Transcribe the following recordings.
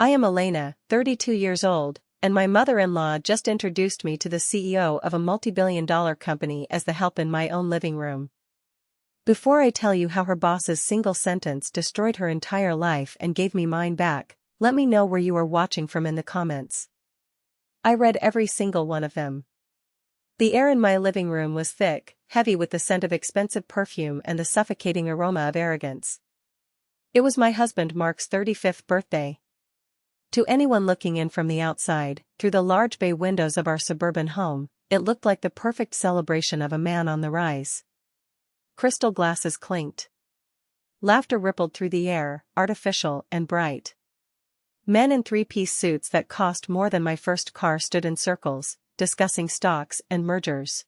I am Elena, 32 years old, and my mother-in-law just introduced me to the CEO of a multi-billion-dollar company as the help in my own living room. Before I tell you how her boss's single sentence destroyed her entire life and gave me mine back, let me know where you are watching from in the comments. I read every single one of them. The air in my living room was thick, heavy with the scent of expensive perfume and the suffocating aroma of arrogance. It was my husband Mark's 35th birthday. To anyone looking in from the outside, through the large bay windows of our suburban home, it looked like the perfect celebration of a man on the rise. Crystal glasses clinked. Laughter rippled through the air, artificial and bright. Men in three-piece suits that cost more than my first car stood in circles, discussing stocks and mergers.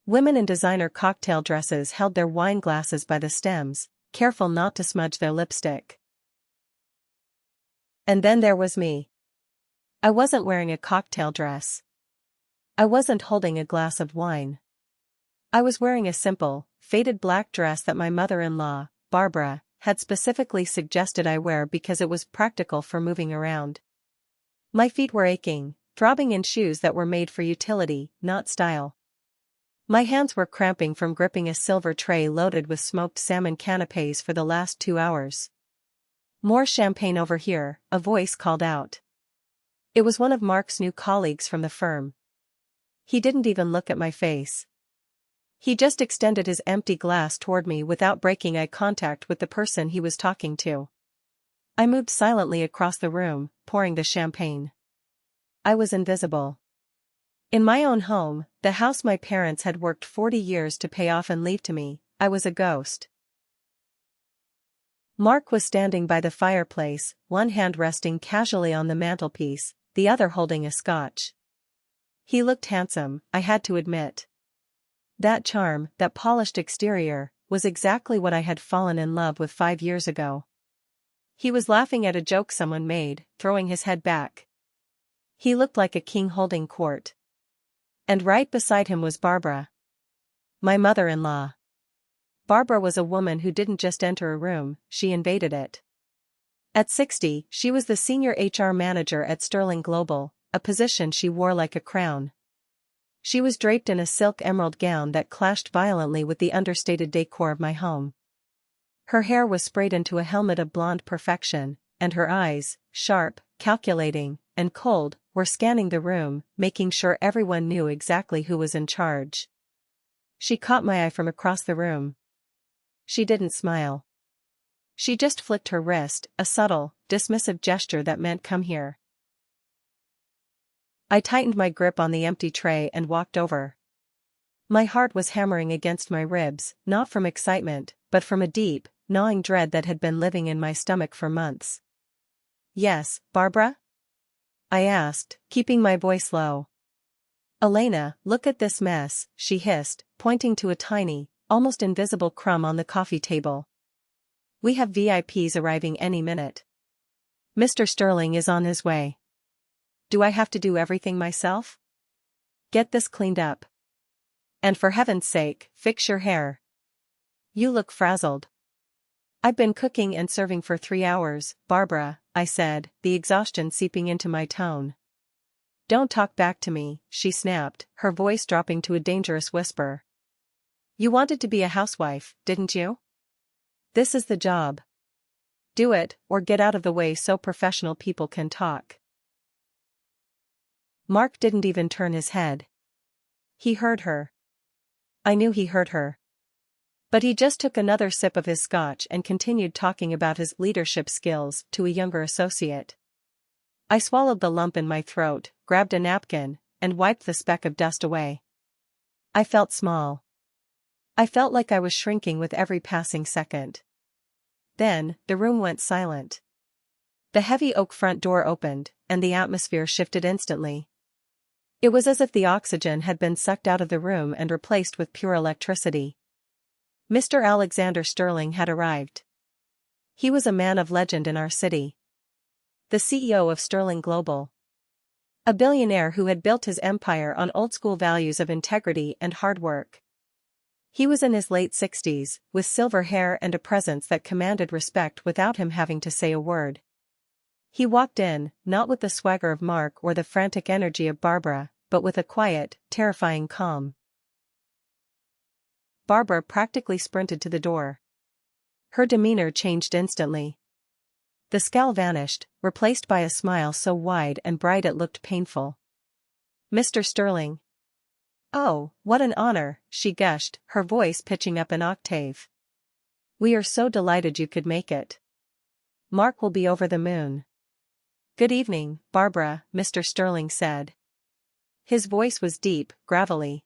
Women in designer cocktail dresses held their wine glasses by the stems, careful not to smudge their lipstick. And then there was me. I wasn't wearing a cocktail dress. I wasn't holding a glass of wine. I was wearing a simple, faded black dress that my mother-in-law, Barbara, had specifically suggested I wear because it was practical for moving around. My feet were aching, throbbing in shoes that were made for utility, not style. My hands were cramping from gripping a silver tray loaded with smoked salmon canapés for the last 2 hours. More champagne over here, a voice called out. It was one of Mark's new colleagues from the firm. He didn't even look at my face. He just extended his empty glass toward me without breaking eye contact with the person he was talking to. I moved silently across the room, pouring the champagne. I was invisible. In my own home, the house my parents had worked 40 years to pay off and leave to me, I was a ghost. Mark was standing by the fireplace, one hand resting casually on the mantelpiece, the other holding a scotch. He looked handsome, I had to admit. That charm, that polished exterior, was exactly what I had fallen in love with 5 years ago. He was laughing at a joke someone made, throwing his head back. He looked like a king holding court. And right beside him was Barbara. My mother-in-law. Barbara was a woman who didn't just enter a room, she invaded it. At 60, she was the senior HR manager at Sterling Global, a position she wore like a crown. She was draped in a silk emerald gown that clashed violently with the understated decor of my home. Her hair was sprayed into a helmet of blonde perfection, and her eyes, sharp, calculating, and cold, were scanning the room, making sure everyone knew exactly who was in charge. She caught my eye from across the room. She didn't smile. She just flicked her wrist, a subtle, dismissive gesture that meant come here. I tightened my grip on the empty tray and walked over. My heart was hammering against my ribs, not from excitement, but from a deep, gnawing dread that had been living in my stomach for months. Yes, Barbara? I asked, keeping my voice low. Elena, look at this mess, she hissed, pointing to a tiny, almost invisible crumb on the coffee table. We have VIPs arriving any minute. Mr. Sterling is on his way. Do I have to do everything myself? Get this cleaned up. And for heaven's sake, fix your hair. You look frazzled. I've been cooking and serving for 3 hours, Barbara, I said, the exhaustion seeping into my tone. Don't talk back to me, she snapped, her voice dropping to a dangerous whisper. You wanted to be a housewife, didn't you? This is the job. Do it, or get out of the way so professional people can talk. Mark didn't even turn his head. He heard her. I knew he heard her. But he just took another sip of his scotch and continued talking about his leadership skills to a younger associate. I swallowed the lump in my throat, grabbed a napkin, and wiped the speck of dust away. I felt small. I felt like I was shrinking with every passing second. Then, the room went silent. The heavy oak front door opened, and the atmosphere shifted instantly. It was as if the oxygen had been sucked out of the room and replaced with pure electricity. Mr. Alexander Sterling had arrived. He was a man of legend in our city. The CEO of Sterling Global. A billionaire who had built his empire on old-school values of integrity and hard work. He was in his late 60s, with silver hair and a presence that commanded respect without him having to say a word. He walked in, not with the swagger of Mark or the frantic energy of Barbara, but with a quiet, terrifying calm. Barbara practically sprinted to the door. Her demeanor changed instantly. The scowl vanished, replaced by a smile so wide and bright it looked painful. "Mr. Sterling." "Oh, what an honor," she gushed, her voice pitching up an octave. "We are so delighted you could make it. Mark will be over the moon." "Good evening, Barbara," Mr. Sterling said. His voice was deep, gravelly.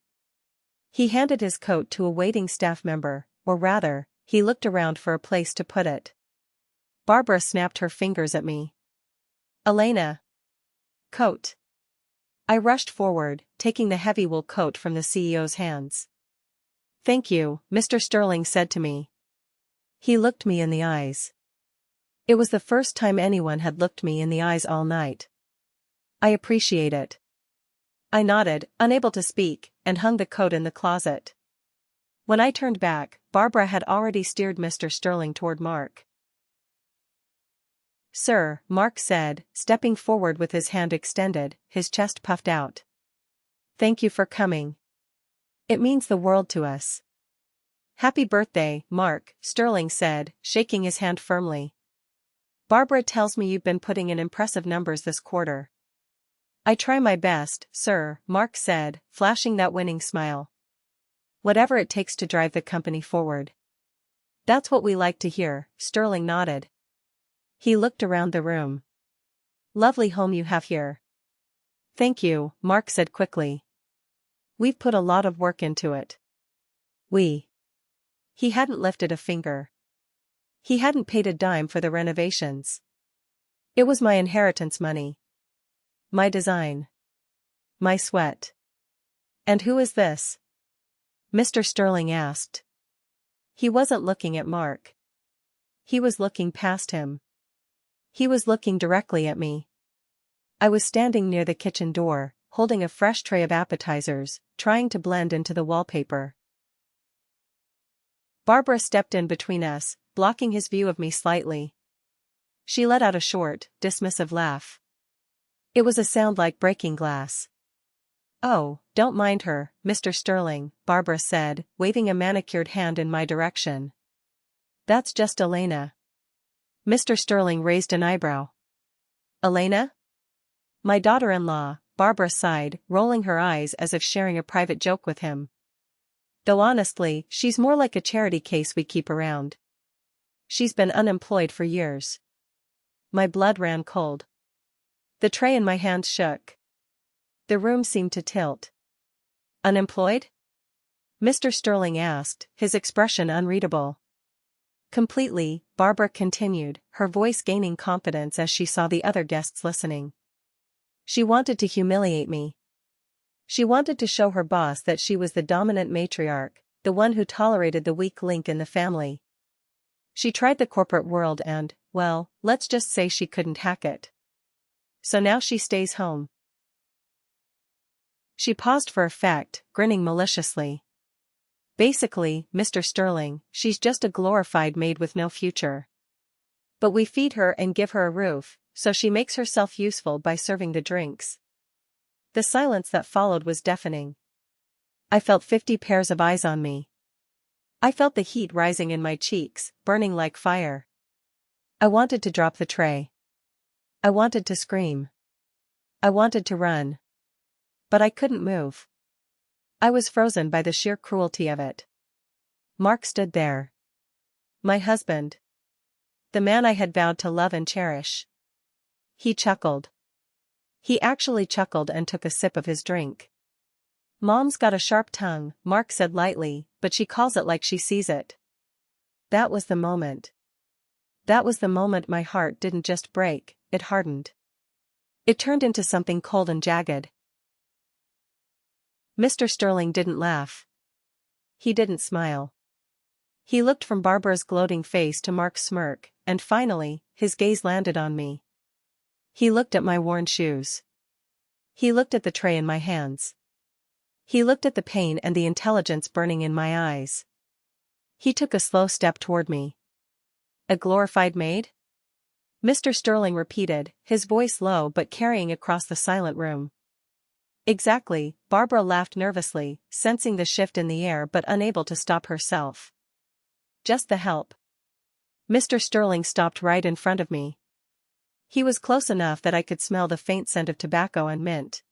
He handed his coat to a waiting staff member, or rather, he looked around for a place to put it. Barbara snapped her fingers at me. "Elena." "Coat." I rushed forward, taking the heavy wool coat from the CEO's hands. "Thank you," Mr. Sterling said to me. He looked me in the eyes. It was the first time anyone had looked me in the eyes all night. "I appreciate it." I nodded, unable to speak, and hung the coat in the closet. When I turned back, Barbara had already steered Mr. Sterling toward Mark. "Sir," Mark said, stepping forward with his hand extended, his chest puffed out. "Thank you for coming. It means the world to us." "Happy birthday, Mark," Sterling said, shaking his hand firmly. "Barbara tells me you've been putting in impressive numbers this quarter." "I try my best, sir," Mark said, flashing that winning smile. "Whatever it takes to drive the company forward." "That's what we like to hear," Sterling nodded. He looked around the room. "Lovely home you have here." "Thank you," Mark said quickly. "We've put a lot of work into it." "We." He hadn't lifted a finger. He hadn't paid a dime for the renovations. It was my inheritance money. My design. My sweat. "And who is this?" Mr. Sterling asked. He wasn't looking at Mark. He was looking past him. He was looking directly at me. I was standing near the kitchen door, holding a fresh tray of appetizers, trying to blend into the wallpaper. Barbara stepped in between us, blocking his view of me slightly. She let out a short, dismissive laugh. It was a sound like breaking glass. "Oh, don't mind her, Mr. Sterling," Barbara said, waving a manicured hand in my direction. "That's just Elena." Mr. Sterling raised an eyebrow. "Elena?" "My daughter-in-law," Barbara sighed, rolling her eyes as if sharing a private joke with him. "Though honestly, she's more like a charity case we keep around. She's been unemployed for years." My blood ran cold. The tray in my hand shook. The room seemed to tilt. "Unemployed?" Mr. Sterling asked, his expression unreadable. "Completely," Barbara continued, her voice gaining confidence as she saw the other guests listening. "She wanted to humiliate me. She wanted to show her boss that she was the dominant matriarch, the one who tolerated the weak link in the family. She tried the corporate world and, well, let's just say she couldn't hack it. So now she stays home." She paused for effect, grinning maliciously. "Basically, Mr. Sterling, she's just a glorified maid with no future. But we feed her and give her a roof, so she makes herself useful by serving the drinks." The silence that followed was deafening. I felt 50 pairs of eyes on me. I felt the heat rising in my cheeks, burning like fire. I wanted to drop the tray. I wanted to scream. I wanted to run. But I couldn't move. I was frozen by the sheer cruelty of it. Mark stood there. My husband. The man I had vowed to love and cherish. He chuckled. He actually chuckled and took a sip of his drink. "Mom's got a sharp tongue," Mark said lightly, "but she calls it like she sees it." That was the moment. That was the moment my heart didn't just break, it hardened. It turned into something cold and jagged. Mr. Sterling didn't laugh. He didn't smile. He looked from Barbara's gloating face to Mark's smirk, and finally, his gaze landed on me. He looked at my worn shoes. He looked at the tray in my hands. He looked at the pain and the intelligence burning in my eyes. He took a slow step toward me. "A glorified maid?" Mr. Sterling repeated, his voice low but carrying across the silent room. Exactly, Barbara laughed nervously, sensing the shift in the air but unable to stop herself. Just the help. Mr. Sterling stopped right in front of me. He was close enough that I could smell the faint scent of tobacco and mint.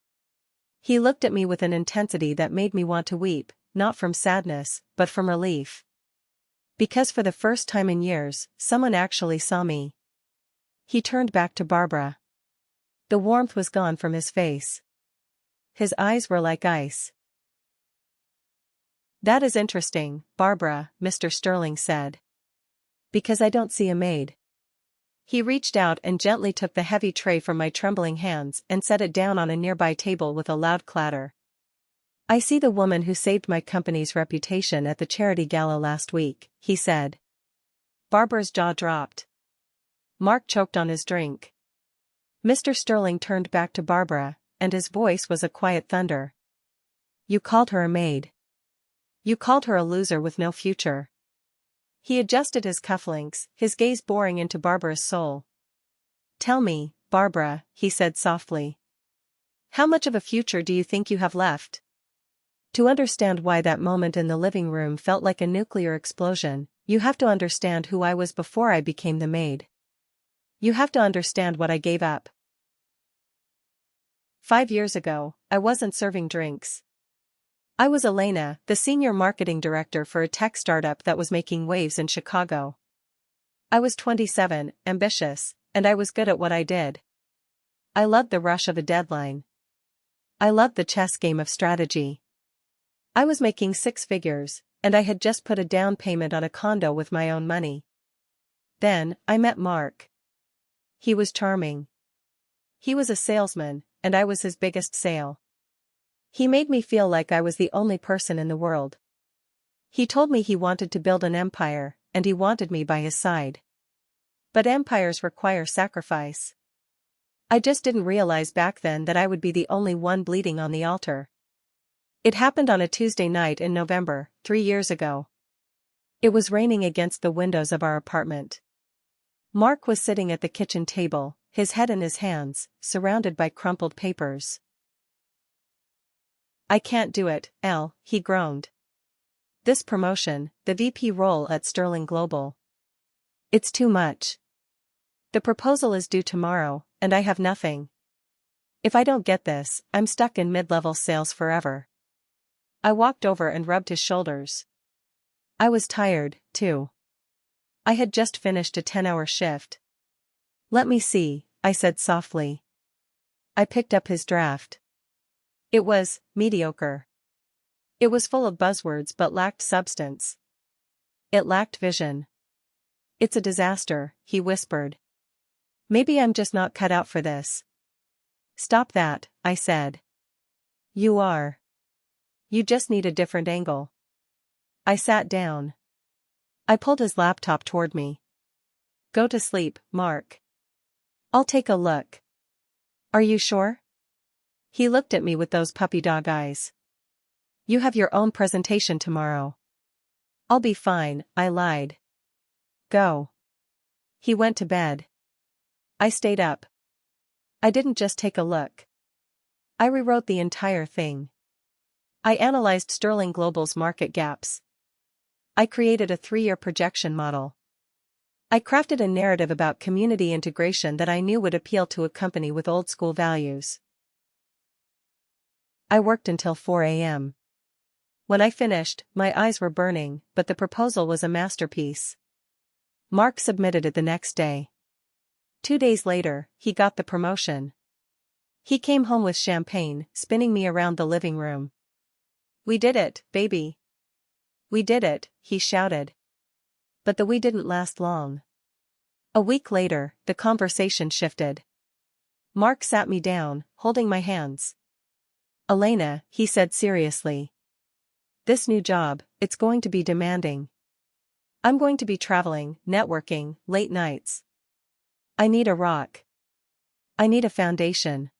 He looked at me with an intensity that made me want to weep, not from sadness, but from relief. Because for the first time in years, someone actually saw me. He turned back to Barbara. The warmth was gone from his face. His eyes were like ice. That is interesting, Barbara, Mr. Sterling said. Because I don't see a maid. He reached out and gently took the heavy tray from my trembling hands and set it down on a nearby table with a loud clatter. I see the woman who saved my company's reputation at the charity gala last week, he said. Barbara's jaw dropped. Mark choked on his drink. Mr. Sterling turned back to Barbara, and his voice was a quiet thunder. You called her a maid. You called her a loser with no future. He adjusted his cufflinks, his gaze boring into Barbara's soul. Tell me, Barbara, he said softly. How much of a future do you think you have left? To understand why that moment in the living room felt like a nuclear explosion, you have to understand who I was before I became the maid. You have to understand what I gave up. 5 years ago, I wasn't serving drinks. I was Elena, the senior marketing director for a tech startup that was making waves in Chicago. I was 27, ambitious, and I was good at what I did. I loved the rush of a deadline. I loved the chess game of strategy. I was making 6 figures, and I had just put a down payment on a condo with my own money. Then, I met Mark. He was charming. He was a salesman, and I was his biggest sale. He made me feel like I was the only person in the world. He told me he wanted to build an empire, and he wanted me by his side. But empires require sacrifice. I just didn't realize back then that I would be the only one bleeding on the altar. It happened on a Tuesday night in November, 3 years ago. It was raining against the windows of our apartment. Mark was sitting at the kitchen table, his head in his hands, surrounded by crumpled papers. I can't do it, Elle, he groaned. This promotion, the VP role at Sterling Global. It's too much. The proposal is due tomorrow, and I have nothing. If I don't get this, I'm stuck in mid-level sales forever. I walked over and rubbed his shoulders. I was tired, too. I had just finished a 10-hour shift. Let me see, I said softly. I picked up his draft. It was mediocre. It was full of buzzwords but lacked substance. It lacked vision. It's a disaster, he whispered. Maybe I'm just not cut out for this. Stop that, I said. You are. You just need a different angle. I sat down. I pulled his laptop toward me. Go to sleep, Mark. I'll take a look. Are you sure? He looked at me with those puppy dog eyes. You have your own presentation tomorrow. I'll be fine, I lied. Go. He went to bed. I stayed up. I didn't just take a look. I rewrote the entire thing. I analyzed Sterling Global's market gaps. I created a 3-year projection model. I crafted a narrative about community integration that I knew would appeal to a company with old-school values. I worked until 4 a.m. When I finished, my eyes were burning, but the proposal was a masterpiece. Mark submitted it the next day. 2 days later, he got the promotion. He came home with champagne, spinning me around the living room. We did it, baby. We did it, he shouted. But the we didn't last long. A week later, the conversation shifted. Mark sat me down, holding my hands. Elena, he said seriously. This new job, it's going to be demanding. I'm going to be traveling, networking, late nights. I need a rock. I need a foundation.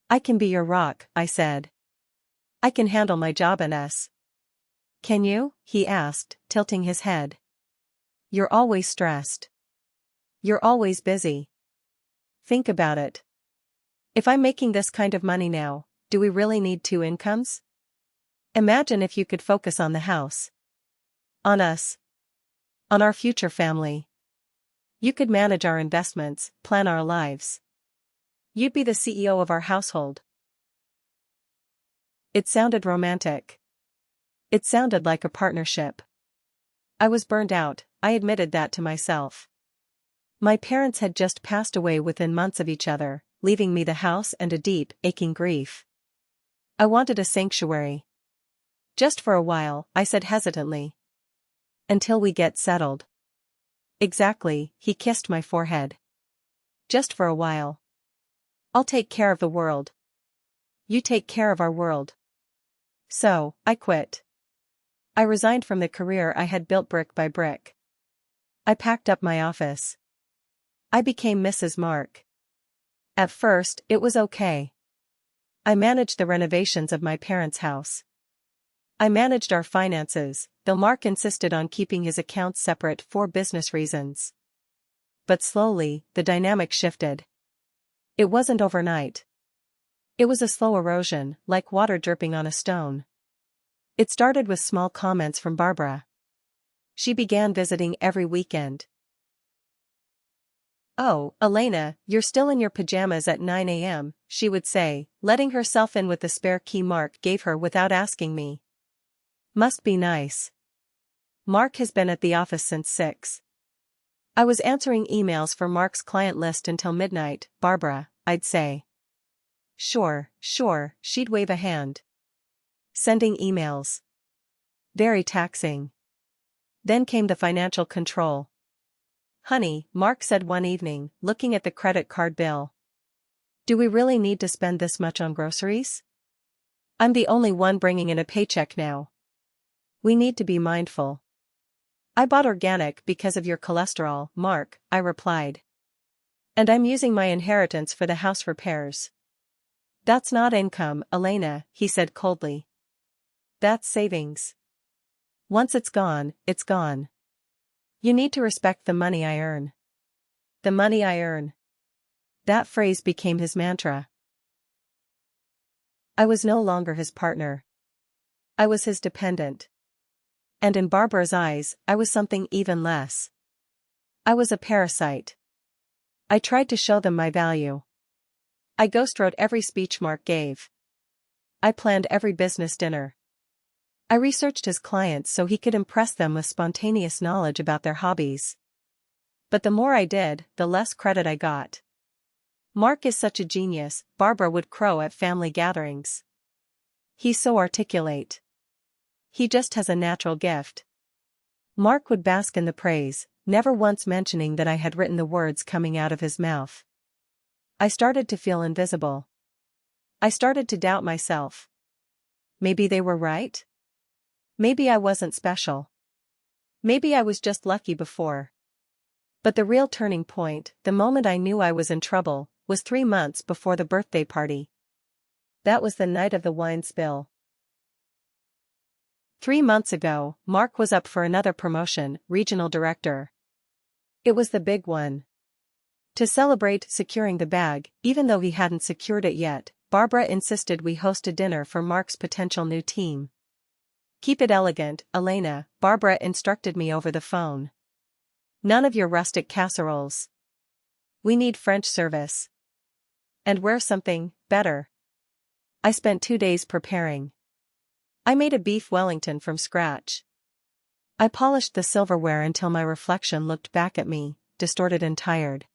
I can be your rock, I said. I can handle my job and us. Can you? He asked, tilting his head. You're always stressed. You're always busy. Think about it. If I'm making this kind of money now, do we really need two incomes? Imagine if you could focus on the house. On us. On our future family. You could manage our investments, plan our lives. You'd be the CEO of our household. It sounded romantic. It sounded like a partnership. I was burned out, I admitted that to myself. My parents had just passed away within months of each other, leaving me the house and a deep, aching grief. I wanted a sanctuary. Just for a while, I said hesitantly. Until we get settled. Exactly, he kissed my forehead. Just for a while. I'll take care of the world. You take care of our world. So, I quit. I resigned from the career I had built brick by brick. I packed up my office. I became Mrs. Mark. At first, it was okay. I managed the renovations of my parents' house. I managed our finances, though Mark insisted on keeping his accounts separate for business reasons. But slowly, the dynamic shifted. It wasn't overnight. It was a slow erosion, like water dripping on a stone. It started with small comments from Barbara. She began visiting every weekend. "Oh, Elena, you're still in your pajamas at 9 a.m., she would say, letting herself in with the spare key Mark gave her without asking me. Must be nice. Mark has been at the office since 6. I was answering emails for Mark's client list until midnight, Barbara, I'd say. Sure, she'd wave a hand. Sending emails. Very taxing. Then came the financial control. Honey, Mark said one evening, looking at the credit card bill. Do we really need to spend this much on groceries? I'm the only one bringing in a paycheck now. We need to be mindful. I bought organic because of your cholesterol, Mark, I replied. And I'm using my inheritance for the house repairs. That's not income, Elena, he said coldly. That's savings. Once it's gone, it's gone. You need to respect the money I earn. The money I earn. That phrase became his mantra. I was no longer his partner. I was his dependent. And in Barbara's eyes, I was something even less. I was a parasite. I tried to show them my value. I ghostwrote every speech Mark gave. I planned every business dinner. I researched his clients so he could impress them with spontaneous knowledge about their hobbies. But the more I did, the less credit I got. Mark is such a genius, Barbara would crow at family gatherings. He's so articulate. He just has a natural gift. Mark would bask in the praise, never once mentioning that I had written the words coming out of his mouth. I started to feel invisible. I started to doubt myself. Maybe they were right? Maybe I wasn't special. Maybe I was just lucky before. But the real turning point, the moment I knew I was in trouble, was 3 months before the birthday party. That was the night of the wine spill. 3 months ago, Mark was up for another promotion, regional director. It was the big one. To celebrate securing the bag, even though he hadn't secured it yet, Barbara insisted we host a dinner for Mark's potential new team. Keep it elegant, Elena, Barbara instructed me over the phone. None of your rustic casseroles. We need French service. And wear something better. I spent 2 days preparing. I made a beef Wellington from scratch. I polished the silverware until my reflection looked back at me, distorted and tired.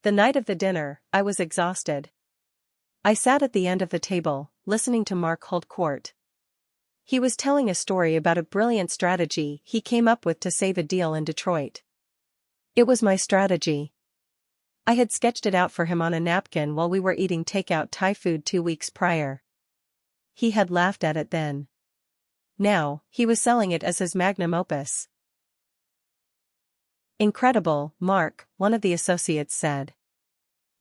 The night of the dinner, I was exhausted. I sat at the end of the table, listening to Mark hold court. He was telling a story about a brilliant strategy he came up with to save a deal in Detroit. It was my strategy. I had sketched it out for him on a napkin while we were eating takeout Thai food 2 weeks prior. He had laughed at it then. Now, he was selling it as his magnum opus. Incredible, Mark, one of the associates said.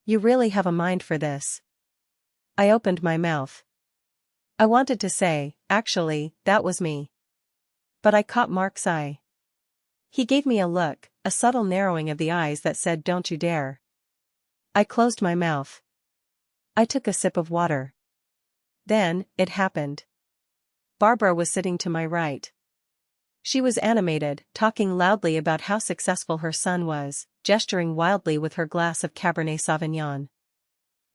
You really have a mind for this. I opened my mouth. I wanted to say, actually, that was me. But I caught Mark's eye. He gave me a look, a subtle narrowing of the eyes that said don't you dare. I closed my mouth. I took a sip of water. Then, it happened. Barbara was sitting to my right. She was animated, talking loudly about how successful her son was, gesturing wildly with her glass of Cabernet Sauvignon.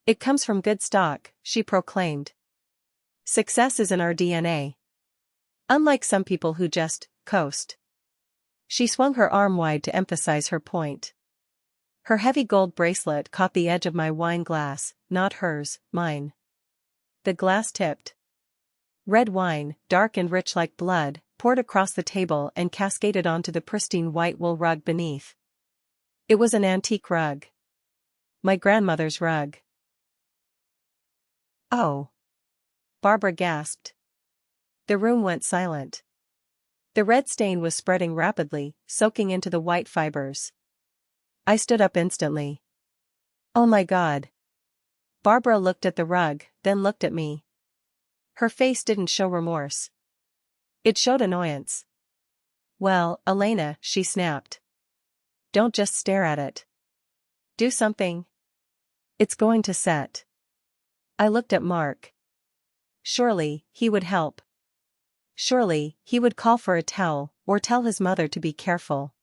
It comes from good stock, she proclaimed. Success is in our DNA. Unlike some people who just coast. She swung her arm wide to emphasize her point. Her heavy gold bracelet caught the edge of my wine glass, not hers, mine. The glass tipped. Red wine, dark and rich like blood, poured across the table and cascaded onto the pristine white wool rug beneath. It was an antique rug. My grandmother's rug. Oh. Barbara gasped. The room went silent. The red stain was spreading rapidly, soaking into the white fibers. I stood up instantly. Oh my God. Barbara looked at the rug, then looked at me. Her face didn't show remorse. It showed annoyance. Well, Elena, she snapped. Don't just stare at it. Do something. It's going to set. I looked at Mark. Surely, he would help. Surely, he would call for a towel, or tell his mother to be careful.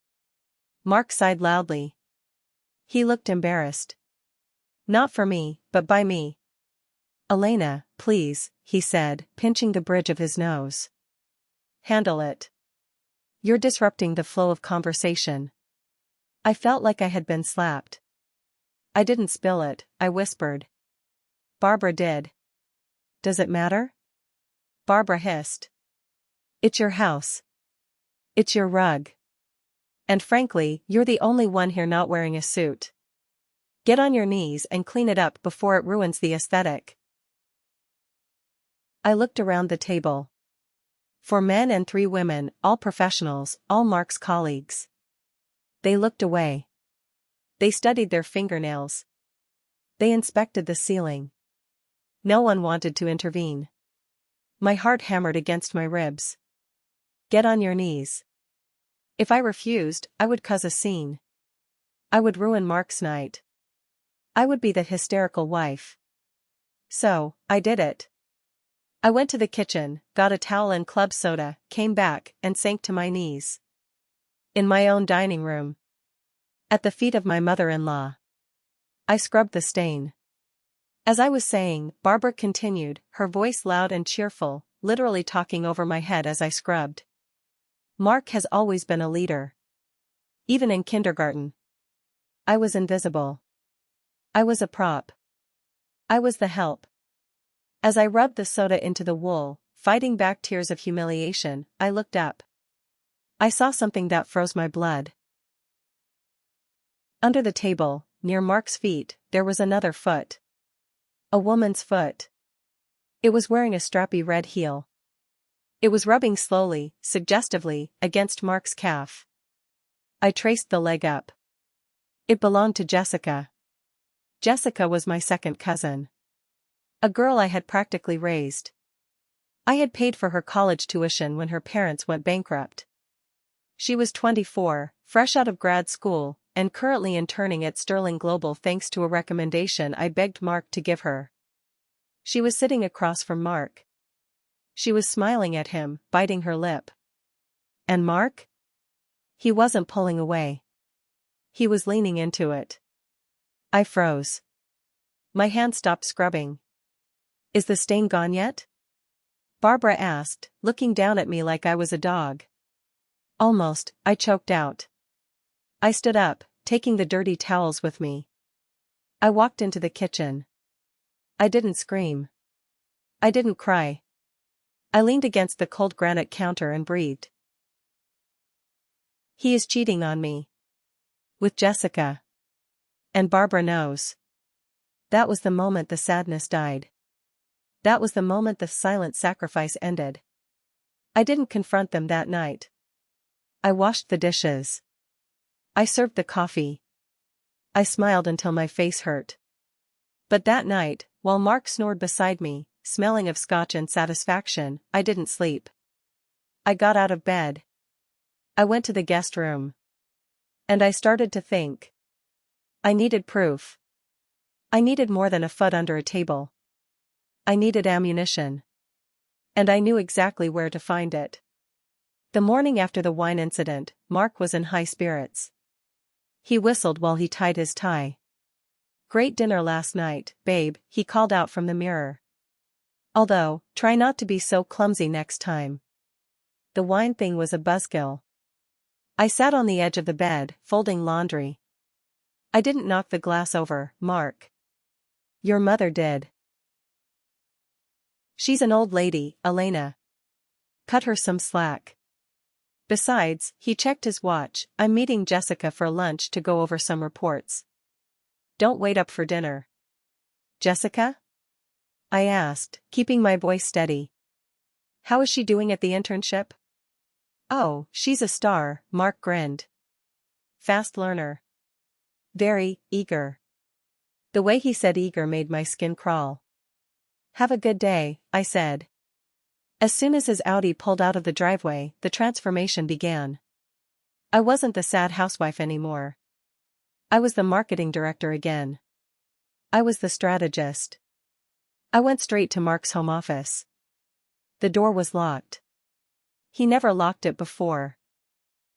Mark sighed loudly. He looked embarrassed. Not for me, but by me. Elena, please, he said, pinching the bridge of his nose. Handle it. You're disrupting the flow of conversation. I felt like I had been slapped. I didn't spill it, I whispered. Barbara did. Does it matter? Barbara hissed. It's your house. It's your rug. And frankly, you're the only one here not wearing a suit. Get on your knees and clean it up before it ruins the aesthetic. I looked around the table. 4 men and 3 women, all professionals, all Mark's colleagues. They looked away. They studied their fingernails. They inspected the ceiling. No one wanted to intervene. My heart hammered against my ribs. Get on your knees. If I refused, I would cause a scene. I would ruin Mark's night. I would be the hysterical wife. So, I did it. I went to the kitchen, got a towel and club soda, came back, and sank to my knees. In my own dining room. At the feet of my mother-in-law. I scrubbed the stain. As I was saying, Barbara continued, her voice loud and cheerful, literally talking over my head as I scrubbed. Mark has always been a leader. Even in kindergarten. I was invisible. I was a prop. I was the help. As I rubbed the soda into the wool, fighting back tears of humiliation, I looked up. I saw something that froze my blood. Under the table, near Mark's feet, there was another foot. A woman's foot. It was wearing a strappy red heel. It was rubbing slowly, suggestively, against Mark's calf. I traced the leg up. It belonged to Jessica. Jessica was my second cousin. A girl I had practically raised. I had paid for her college tuition when her parents went bankrupt. She was 24, fresh out of grad school, and currently interning at Sterling Global thanks to a recommendation I begged Mark to give her. She was sitting across from Mark. She was smiling at him, biting her lip. And Mark? He wasn't pulling away. He was leaning into it. I froze. My hand stopped scrubbing. Is the stain gone yet? Barbara asked, looking down at me like I was a dog. Almost, I choked out. I stood up, taking the dirty towels with me. I walked into the kitchen. I didn't scream. I didn't cry. I leaned against the cold granite counter and breathed. He is cheating on me. With Jessica. And Barbara knows. That was the moment the sadness died. That was the moment the silent sacrifice ended. I didn't confront them that night. I washed the dishes. I served the coffee. I smiled until my face hurt. But that night, while Mark snored beside me, smelling of scotch and satisfaction, I didn't sleep. I got out of bed. I went to the guest room. And I started to think. I needed proof. I needed more than a foot under a table. I needed ammunition. And I knew exactly where to find it. The morning after the wine incident, Mark was in high spirits. He whistled while he tied his tie. "Great dinner last night, babe," he called out from the mirror. "Although, try not to be so clumsy next time." The wine thing was a buzzkill. I sat on the edge of the bed, folding laundry. "I didn't knock the glass over, Mark. Your mother did. She's an old lady, Elena. Cut her some slack." Besides, he checked his watch, "I'm meeting Jessica for lunch to go over some reports. Don't wait up for dinner." "Jessica?" I asked, keeping my voice steady. "How is she doing at the internship?" "Oh, she's a star," Mark grinned. "Fast learner. Very eager." The way he said eager made my skin crawl. "Have a good day," I said. As soon as his Audi pulled out of the driveway, the transformation began. I wasn't the sad housewife anymore. I was the marketing director again. I was the strategist. I went straight to Mark's home office. The door was locked. He never locked it before.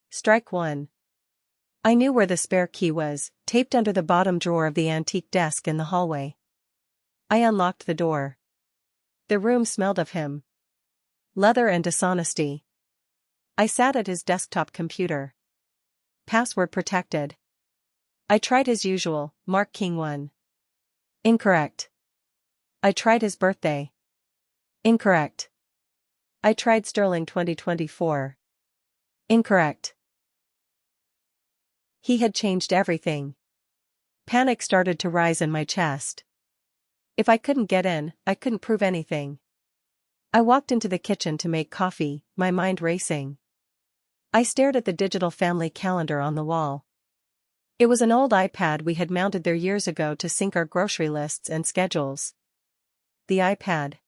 Strike one. I knew where the spare key was, taped under the bottom drawer of the antique desk in the hallway. I unlocked the door. The room smelled of him. Leather and dishonesty. I sat at his desktop computer. Password protected. I tried his usual, Mark King 1. Incorrect. I tried his birthday. Incorrect. I tried Sterling 2024. Incorrect. He had changed everything. Panic started to rise in my chest. If I couldn't get in, I couldn't prove anything. I walked into the kitchen to make coffee, my mind racing. I stared at the digital family calendar on the wall. It was an old iPad we had mounted there years ago to sync our grocery lists and schedules. The iPad.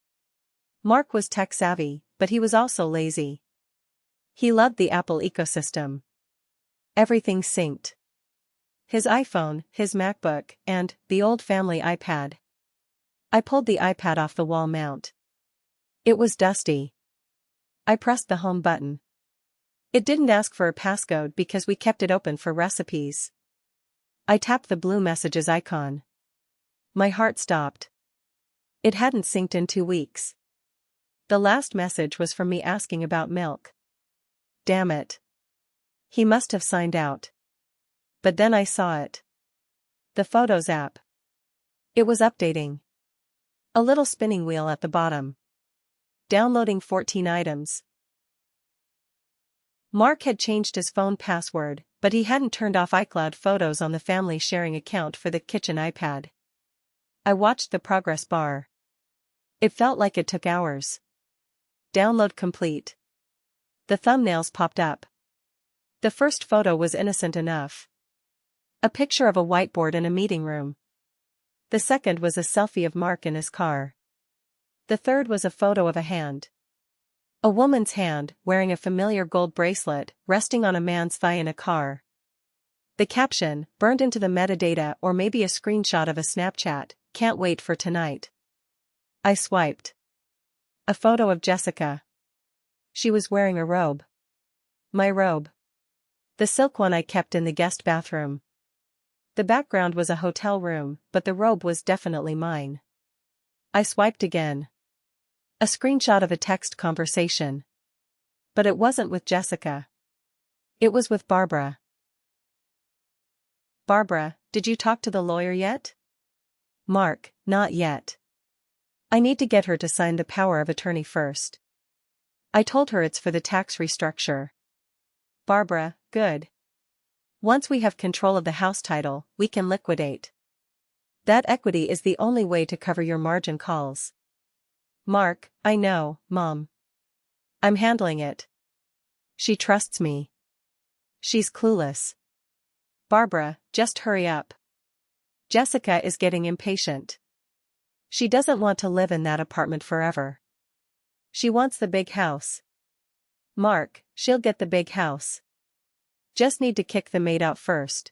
Mark was tech-savvy, but he was also lazy. He loved the Apple ecosystem. Everything synced. His iPhone, his MacBook, and the old family iPad. I pulled the iPad off the wall mount. It was dusty. I pressed the home button. It didn't ask for a passcode because we kept it open for recipes. I tapped the blue messages icon. My heart stopped. It hadn't synced in 2 weeks. The last message was from me asking about milk. Damn it. He must have signed out. But then I saw it. The Photos app. It was updating. A little spinning wheel at the bottom. Downloading 14 items. Mark had changed his phone password, but he hadn't turned off iCloud Photos on the family sharing account for the kitchen iPad. I watched the progress bar. It felt like it took hours. Download complete. The thumbnails popped up. The first photo was innocent enough. A picture of a whiteboard in a meeting room. The second was a selfie of Mark in his car. The third was a photo of a hand. A woman's hand, wearing a familiar gold bracelet, resting on a man's thigh in a car. The caption, burned into the metadata or maybe a screenshot of a Snapchat, "Can't wait for tonight." I swiped. A photo of Jessica. She was wearing a robe. My robe. The silk one I kept in the guest bathroom. The background was a hotel room, but the robe was definitely mine. I swiped again. A screenshot of a text conversation. But it wasn't with Jessica. It was with Barbara. "Barbara, did you talk to the lawyer yet?" Mark, "Not yet. I need to get her to sign the power of attorney first. I told her it's for the tax restructure." Barbara, "Good. Once we have control of the house title, we can liquidate. That equity is the only way to cover your margin calls." Mark, "I know, Mom. I'm handling it. She trusts me. She's clueless." Barbara, "Just hurry up. Jessica is getting impatient. She doesn't want to live in that apartment forever. She wants the big house." Mark, "She'll get the big house. Just need to kick the maid out first.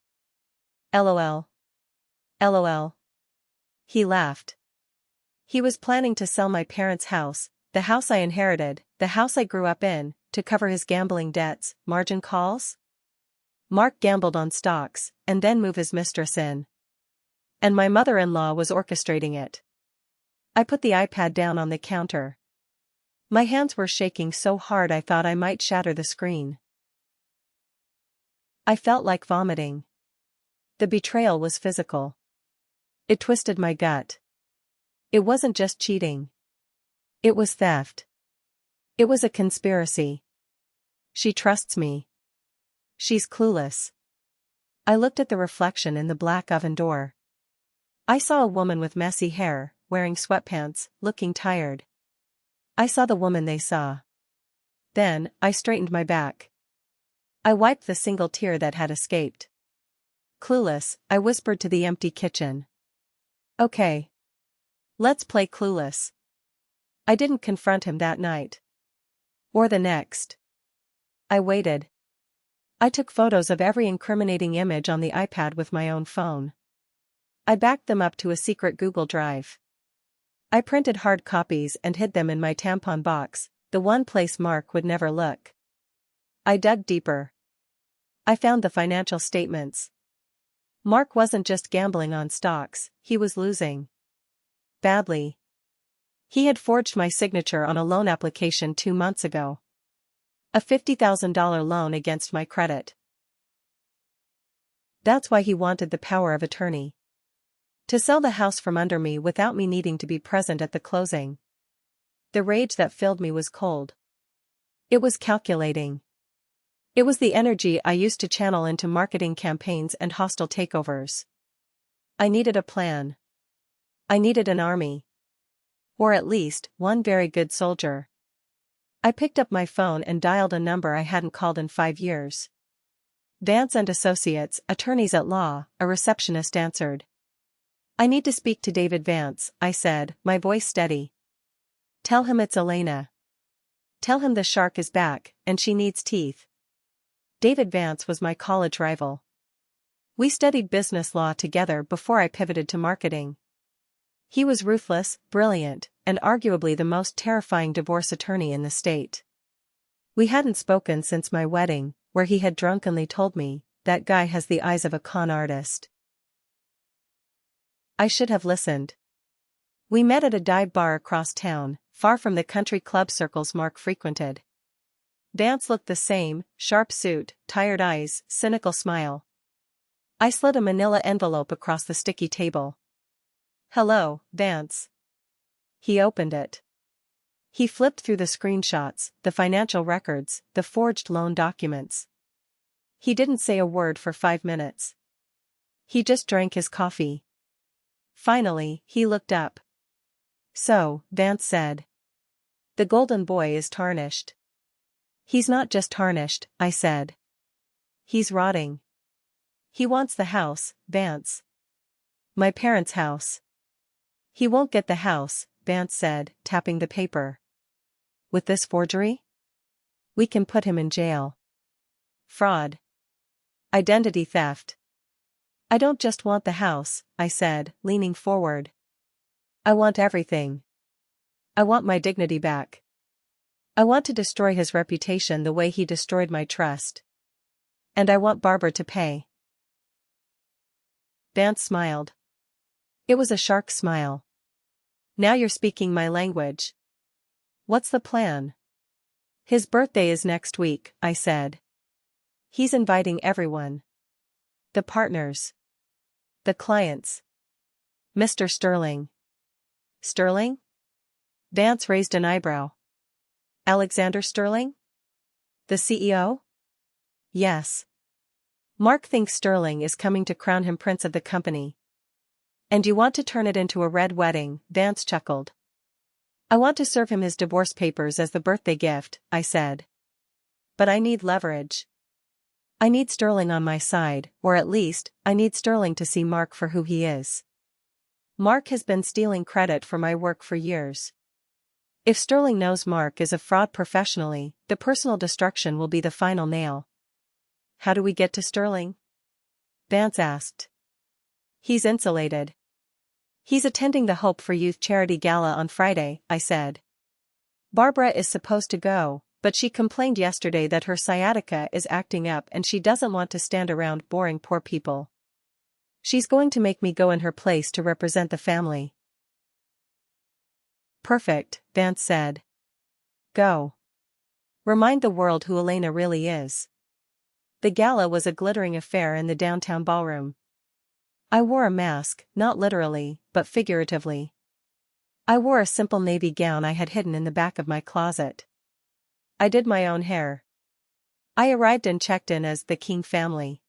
LOL. LOL. He laughed. He was planning to sell my parents' house, the house I inherited, the house I grew up in, to cover his gambling debts, margin calls. Mark gambled on stocks, and then move his mistress in. And my mother-in-law was orchestrating it. I put the iPad down on the counter. My hands were shaking so hard I thought I might shatter the screen. I felt like vomiting. The betrayal was physical. It twisted my gut. It wasn't just cheating. It was theft. It was a conspiracy. She trusts me. She's clueless. I looked at the reflection in the black oven door. I saw a woman with messy hair, wearing sweatpants, looking tired. I saw the woman they saw. Then, I straightened my back. I wiped the single tear that had escaped. Clueless, I whispered to the empty kitchen. Okay. Let's play clueless. I didn't confront him that night. Or the next. I waited. I took photos of every incriminating image on the iPad with my own phone. I backed them up to a secret Google Drive. I printed hard copies and hid them in my tampon box, the one place Mark would never look. I dug deeper. I found the financial statements. Mark wasn't just gambling on stocks, he was losing. Badly. He had forged my signature on a loan application 2 months ago. A $50,000 loan against my credit. That's why he wanted the power of attorney. To sell the house from under me without me needing to be present at the closing. The rage that filled me was cold. It was calculating. It was the energy I used to channel into marketing campaigns and hostile takeovers. I needed a plan. I needed an army. Or at least, one very good soldier. I picked up my phone and dialed a number I hadn't called in 5 years. Vance and Associates, attorneys at law, a receptionist answered. I need to speak to David Vance, I said, my voice steady. Tell him it's Elena. Tell him the shark is back, and she needs teeth. David Vance was my college rival. We studied business law together before I pivoted to marketing. He was ruthless, brilliant, and arguably the most terrifying divorce attorney in the state. We hadn't spoken since my wedding, where he had drunkenly told me, that guy has the eyes of a con artist. I should have listened. We met at a dive bar across town, far from the country club circles Mark frequented. Vance looked the same, sharp suit, tired eyes, cynical smile. I slid a manila envelope across the sticky table. Hello, Vance. He opened it. He flipped through the screenshots, the financial records, the forged loan documents. He didn't say a word for 5 minutes. He just drank his coffee. Finally, he looked up. So, Vance said. The golden boy is tarnished. He's not just tarnished, I said. He's rotting. He wants the house, Vance. My parents' house. He won't get the house, Vance said, tapping the paper. With this forgery? We can put him in jail. Fraud. Identity theft. I don't just want the house, I said, leaning forward. I want everything. I want my dignity back. I want to destroy his reputation the way he destroyed my trust. And I want Barbara to pay. Vance smiled. It was a shark smile. Now you're speaking my language. What's the plan? His birthday is next week, I said. He's inviting everyone. The partners. The clients. Mr. Sterling. Sterling? Vance raised an eyebrow. Alexander Sterling? The CEO? Yes. Mark thinks Sterling is coming to crown him prince of the company. And you want to turn it into a red wedding, Vance chuckled. I want to serve him his divorce papers as the birthday gift, I said. But I need leverage. I need Sterling on my side, or at least, I need Sterling to see Mark for who he is. Mark has been stealing credit for my work for years. If Sterling knows Mark is a fraud professionally, the personal destruction will be the final nail. How do we get to Sterling? Vance asked. He's insulated. He's attending the Hope for Youth charity gala on Friday, I said. Barbara is supposed to go, but she complained yesterday that her sciatica is acting up and she doesn't want to stand around boring poor people. She's going to make me go in her place to represent the family. Perfect, Vance said. Go. Remind the world who Elena really is. The gala was a glittering affair in the downtown ballroom. I wore a mask, not literally, but figuratively. I wore a simple navy gown I had hidden in the back of my closet. I did my own hair. I arrived and checked in as the King family.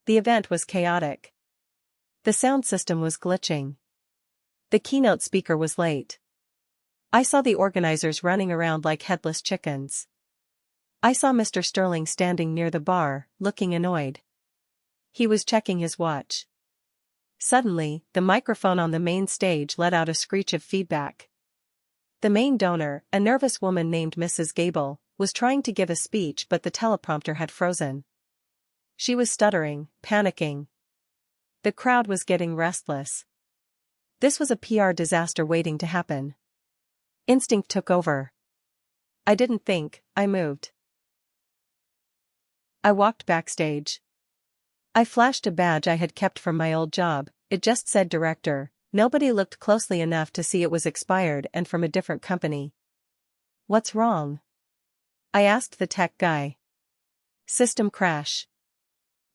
The event was chaotic. The sound system was glitching. The keynote speaker was late. I saw the organizers running around like headless chickens. I saw Mr. Sterling standing near the bar, looking annoyed. He was checking his watch. Suddenly, the microphone on the main stage let out a screech of feedback. The main donor, a nervous woman named Mrs. Gable, was trying to give a speech but the teleprompter had frozen. She was stuttering, panicking. The crowd was getting restless. This was a PR disaster waiting to happen. Instinct took over. I didn't think, I moved. I walked backstage. I flashed a badge I had kept from my old job. It just said director. Nobody looked closely enough to see it was expired and from a different company. What's wrong? I asked the tech guy. System crash.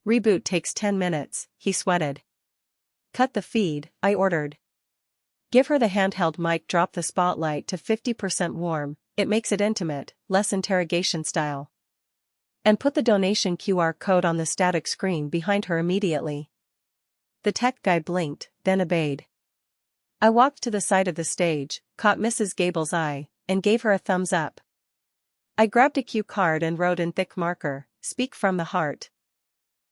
Reboot takes 10 minutes, he sweated. Cut the feed, I ordered. Give her the handheld mic, drop the spotlight to 50% warm, it makes it intimate, less interrogation style. And put the donation QR code on the static screen behind her immediately. The tech guy blinked, then obeyed. I walked to the side of the stage, caught Mrs. Gable's eye, and gave her a thumbs up. I grabbed a cue card and wrote in thick marker, "Speak from the heart.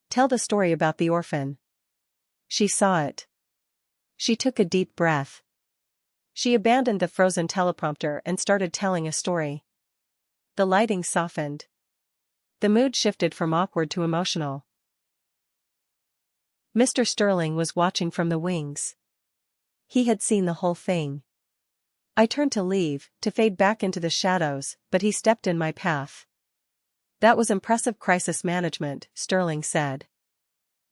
Tell the story about the orphan." She saw it. She took a deep breath. She abandoned the frozen teleprompter and started telling a story. The lighting softened. The mood shifted from awkward to emotional. Mr. Sterling was watching from the wings. He had seen the whole thing. I turned to leave, to fade back into the shadows, but he stepped in my path. That was impressive crisis management, Sterling said.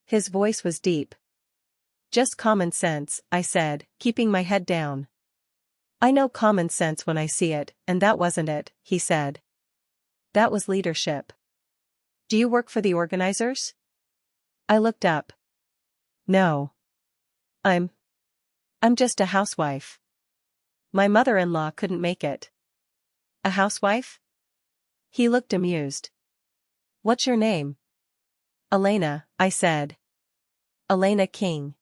His voice was deep. Just common sense, I said, keeping my head down. I know common sense when I see it, and that wasn't it, he said. That was leadership. Do you work for the organizers? I looked up. No. I'm just a housewife. My mother-in-law couldn't make it. A housewife? He looked amused. What's your name? Elena, I said. Elena King.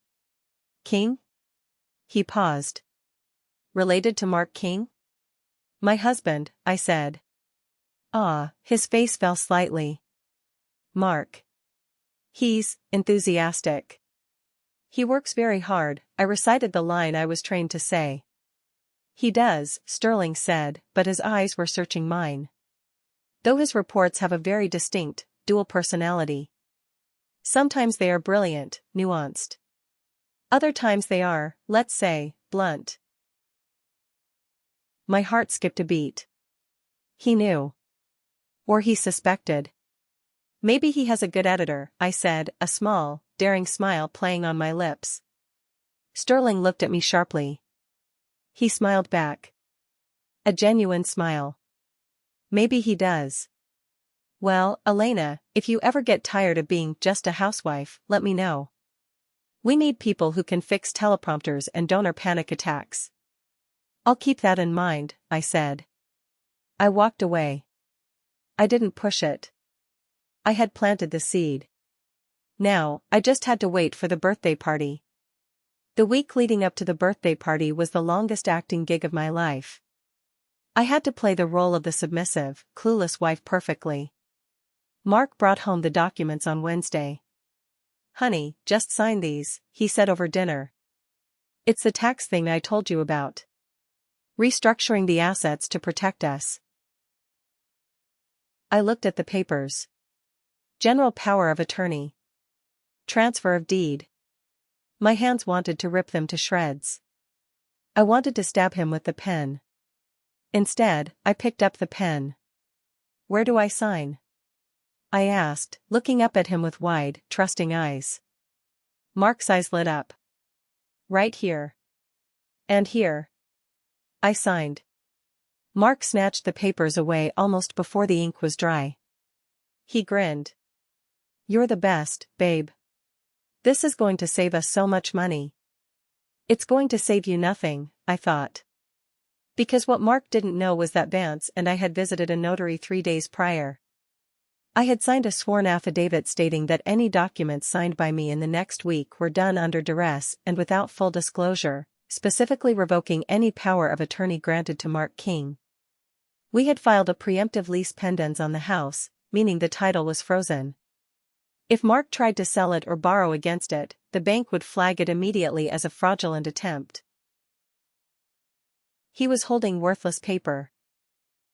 King? He paused. Related to Mark King? My husband, I said. Ah, his face fell slightly. Mark. He's enthusiastic. He works very hard, I recited the line I was trained to say. He does, Sterling said, but his eyes were searching mine. Though his reports have a very distinct, dual personality. Sometimes they are brilliant, nuanced. Other times they are, let's say, blunt. My heart skipped a beat. He knew. Or he suspected. Maybe he has a good editor, I said, a small, daring smile playing on my lips. Sterling looked at me sharply. He smiled back. A genuine smile. Maybe he does. Well, Elena, if you ever get tired of being just a housewife, let me know. We need people who can fix teleprompters and donor panic attacks. I'll keep that in mind, I said. I walked away. I didn't push it. I had planted the seed. Now, I just had to wait for the birthday party. The week leading up to the birthday party was the longest acting gig of my life. I had to play the role of the submissive, clueless wife perfectly. Mark brought home the documents on Wednesday. Honey, just sign these, he said over dinner. It's the tax thing I told you about. Restructuring the assets to protect us. I looked at the papers. General power of attorney. Transfer of deed. My hands wanted to rip them to shreds. I wanted to stab him with the pen. Instead, I picked up the pen. Where do I sign? I asked, looking up at him with wide, trusting eyes. Mark's eyes lit up. Right here. And here. I signed. Mark snatched the papers away almost before the ink was dry. He grinned. You're the best, babe. This is going to save us so much money. It's going to save you nothing, I thought. Because what Mark didn't know was that Vance and I had visited a notary 3 days prior. I had signed a sworn affidavit stating that any documents signed by me in the next week were done under duress and without full disclosure, specifically revoking any power of attorney granted to Mark King. We had filed a preemptive lease pendens on the house, meaning the title was frozen. If Mark tried to sell it or borrow against it, the bank would flag it immediately as a fraudulent attempt. He was holding worthless paper.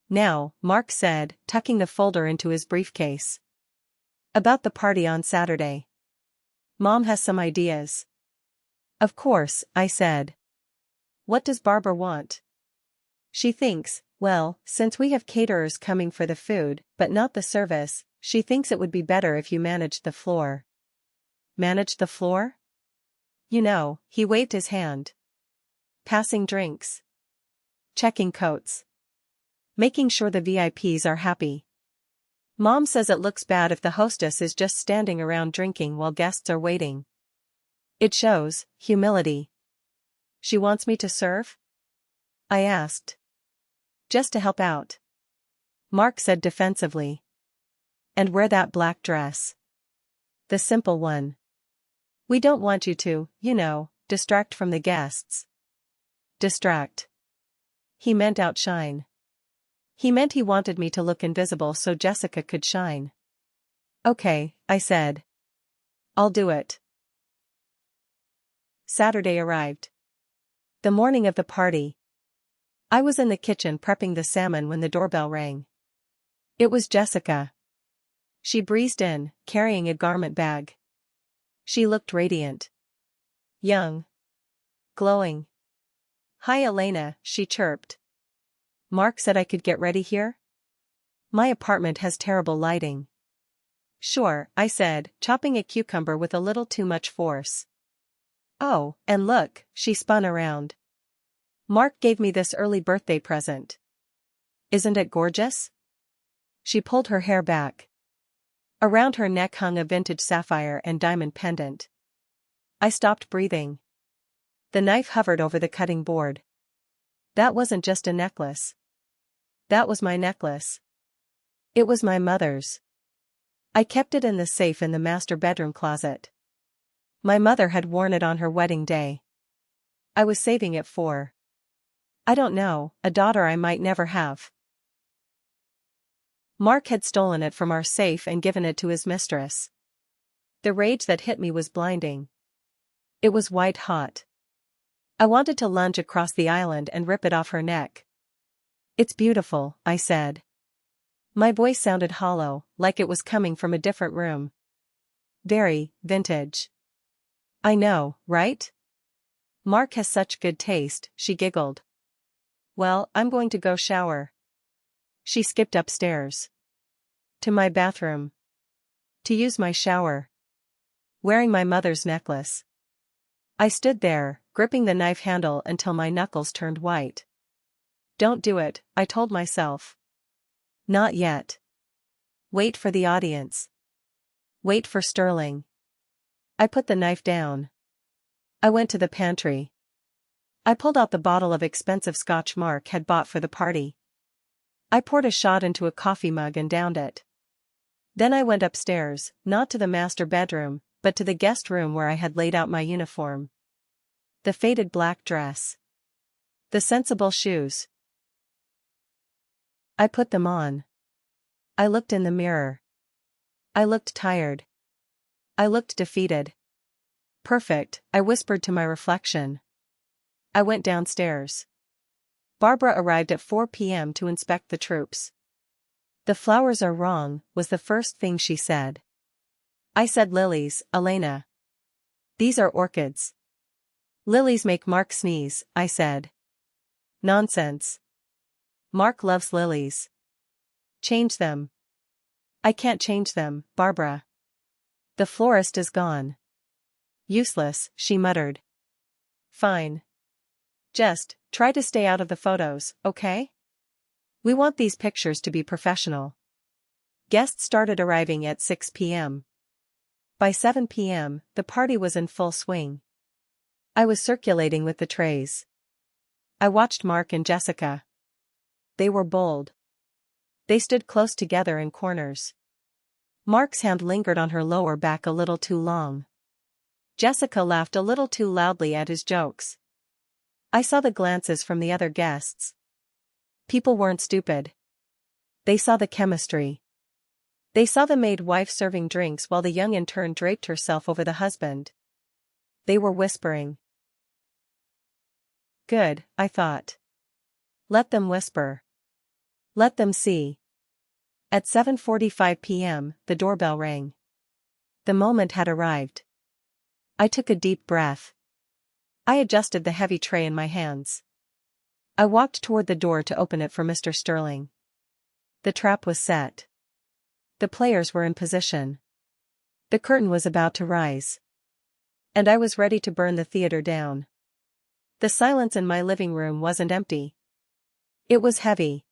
Now, Mark said, tucking the folder into his briefcase. About the party on Saturday. Mom has some ideas. Of course, I said. What does Barbara want? She thinks, well, since we have caterers coming for the food, but not the service, she thinks it would be better if you managed the floor. Managed the floor? You know, he waved his hand. Passing drinks. Checking coats. Making sure the VIPs are happy. Mom says it looks bad if the hostess is just standing around drinking while guests are waiting. It shows humility. She wants me to serve? I asked. Just to help out. Mark said defensively. And wear that black dress. The simple one. We don't want you to, distract from the guests. Distract. He meant outshine. He meant he wanted me to look invisible so Jessica could shine. Okay, I said. I'll do it. Saturday arrived. The morning of the party. I was in the kitchen prepping the salmon when the doorbell rang. It was Jessica. She breezed in, carrying a garment bag. She looked radiant. Young. Glowing. Hi Elena, she chirped. Mark said I could get ready here? My apartment has terrible lighting. Sure, I said, chopping a cucumber with a little too much force. Oh, and look, she spun around. Mark gave me this early birthday present. Isn't it gorgeous? She pulled her hair back. Around her neck hung a vintage sapphire and diamond pendant. I stopped breathing. The knife hovered over the cutting board. That wasn't just a necklace. That was my necklace. It was my mother's. I kept it in the safe in the master bedroom closet. My mother had worn it on her wedding day. I was saving it for, I don't know, a daughter I might never have. Mark had stolen it from our safe and given it to his mistress. The rage that hit me was blinding. It was white hot. I wanted to lunge across the island and rip it off her neck. It's beautiful, I said. My voice sounded hollow, like it was coming from a different room. Very vintage. I know, right? Mark has such good taste, she giggled. Well, I'm going to go shower. She skipped upstairs. To my bathroom. To use my shower. Wearing my mother's necklace. I stood there, gripping the knife handle until my knuckles turned white. Don't do it, I told myself. Not yet. Wait for the audience. Wait for Sterling. I put the knife down. I went to the pantry. I pulled out the bottle of expensive scotch Mark had bought for the party. I poured a shot into a coffee mug and downed it. Then I went upstairs, not to the master bedroom, but to the guest room where I had laid out my uniform. The faded black dress. The sensible shoes. I put them on. I looked in the mirror. I looked tired. I looked defeated. Perfect, I whispered to my reflection. I went downstairs. Barbara arrived at 4 p.m. to inspect the troops. The flowers are wrong, was the first thing she said. I said lilies, Elena. These are orchids. Lilies make Mark sneeze, I said. Nonsense. Mark loves lilies. Change them. I can't change them, Barbara. The florist is gone. Useless, she muttered. Fine. Just try to stay out of the photos, okay? We want these pictures to be professional. Guests started arriving at 6 p.m. By 7 p.m., the party was in full swing. I was circulating with the trays. I watched Mark and Jessica. They were bold. They stood close together in corners. Mark's hand lingered on her lower back a little too long. Jessica laughed a little too loudly at his jokes. I saw the glances from the other guests. People weren't stupid. They saw the chemistry. They saw the maid wife serving drinks while the young intern draped herself over the husband. They were whispering. Good, I thought. Let them whisper. Let them see. At 7:45 p.m., the doorbell rang. The moment had arrived. I took a deep breath. I adjusted the heavy tray in my hands. I walked toward the door to open it for Mr. Sterling. The trap was set. The players were in position. The curtain was about to rise. And I was ready to burn the theater down. The silence in my living room wasn't empty. It was heavy.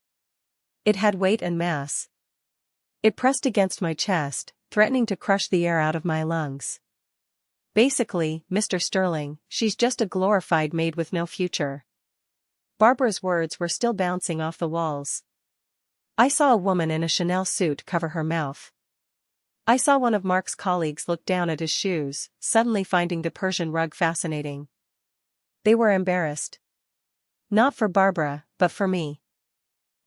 It had weight and mass. It pressed against my chest, threatening to crush the air out of my lungs. Basically, Mr. Sterling, she's just a glorified maid with no future. Barbara's words were still bouncing off the walls. I saw a woman in a Chanel suit cover her mouth. I saw one of Mark's colleagues look down at his shoes, suddenly finding the Persian rug fascinating. They were embarrassed. Not for Barbara, but for me.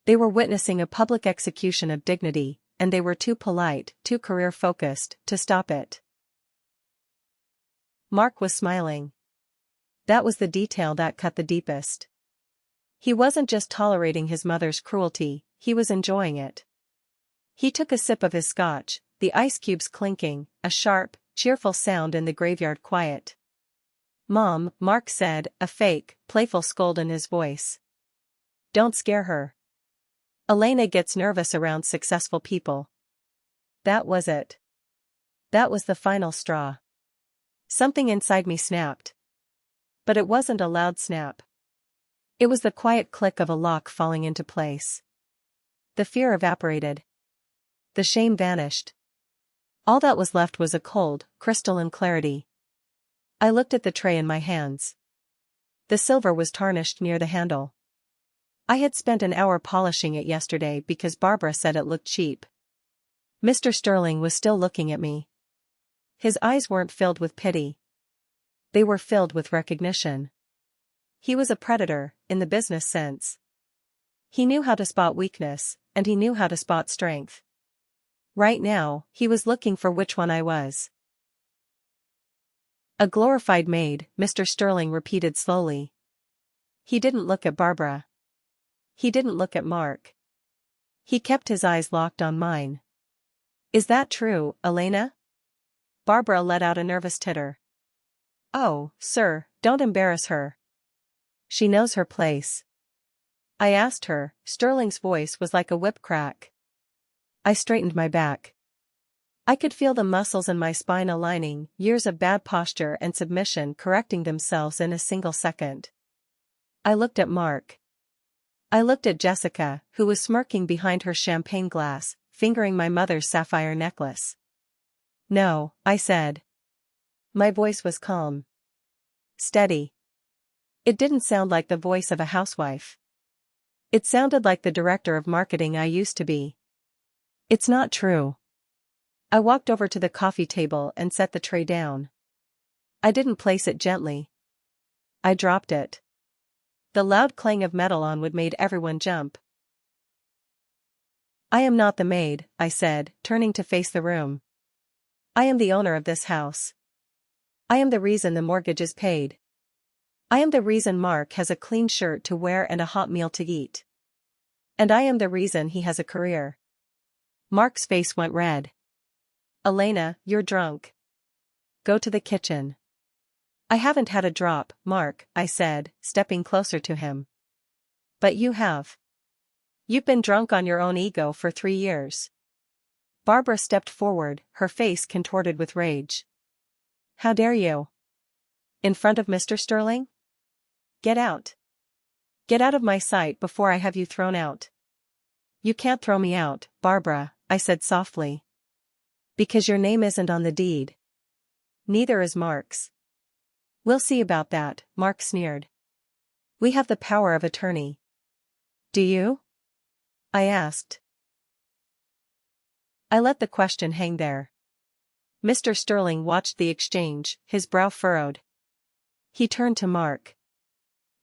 They were witnessing a public execution of dignity, and they were too polite, too career-focused, to stop it. Mark was smiling. That was the detail that cut the deepest. He wasn't just tolerating his mother's cruelty, he was enjoying it. He took a sip of his scotch, the ice cubes clinking, a sharp, cheerful sound in the graveyard quiet. Mom, Mark said, a fake, playful scold in his voice. Don't scare her. Elena gets nervous around successful people. That was it. That was the final straw. Something inside me snapped. But it wasn't a loud snap. It was the quiet click of a lock falling into place. The fear evaporated. The shame vanished. All that was left was a cold, crystalline clarity. I looked at the tray in my hands. The silver was tarnished near the handle. I had spent an hour polishing it yesterday because Barbara said it looked cheap. Mr. Sterling was still looking at me. His eyes weren't filled with pity. They were filled with recognition. He was a predator, in the business sense. He knew how to spot weakness, and he knew how to spot strength. Right now, he was looking for which one I was. A glorified maid, Mr. Sterling repeated slowly. He didn't look at Barbara. He didn't look at Mark. He kept his eyes locked on mine. Is that true, Elena? Barbara let out a nervous titter. Oh, sir, don't embarrass her. She knows her place. I asked her. Sterling's voice was like a whip crack. I straightened my back. I could feel the muscles in my spine aligning, years of bad posture and submission correcting themselves in a single second. I looked at Mark. I looked at Jessica, who was smirking behind her champagne glass, fingering my mother's sapphire necklace. No, I said. My voice was calm. Steady. It didn't sound like the voice of a housewife. It sounded like the director of marketing I used to be. It's not true. I walked over to the coffee table and set the tray down. I didn't place it gently. I dropped it. The loud clang of metal on wood made everyone jump. I am not the maid, I said, turning to face the room. I am the owner of this house. I am the reason the mortgage is paid. I am the reason Mark has a clean shirt to wear and a hot meal to eat. And I am the reason he has a career. Mark's face went red. Elena, you're drunk. Go to the kitchen. I haven't had a drop, Mark, I said, stepping closer to him. But you have. You've been drunk on your own ego for 3 years. Barbara stepped forward, her face contorted with rage. How dare you? In front of Mr. Sterling? Get out. Get out of my sight before I have you thrown out. You can't throw me out, Barbara, I said softly. Because your name isn't on the deed. Neither is Mark's. We'll see about that, Mark sneered. We have the power of attorney. Do you? I asked. I let the question hang there. Mr. Sterling watched the exchange, his brow furrowed. He turned to Mark.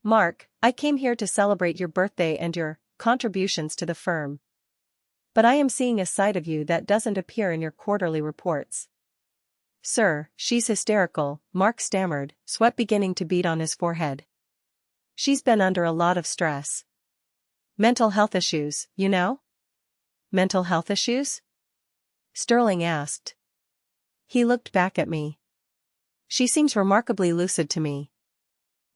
Mark, I came here to celebrate your birthday and your contributions to the firm. But I am seeing a side of you that doesn't appear in your quarterly reports. Sir, she's hysterical, Mark stammered, sweat beginning to bead on his forehead. She's been under a lot of stress. Mental health issues, you know? Mental health issues? Sterling asked. He looked back at me. She seems remarkably lucid to me.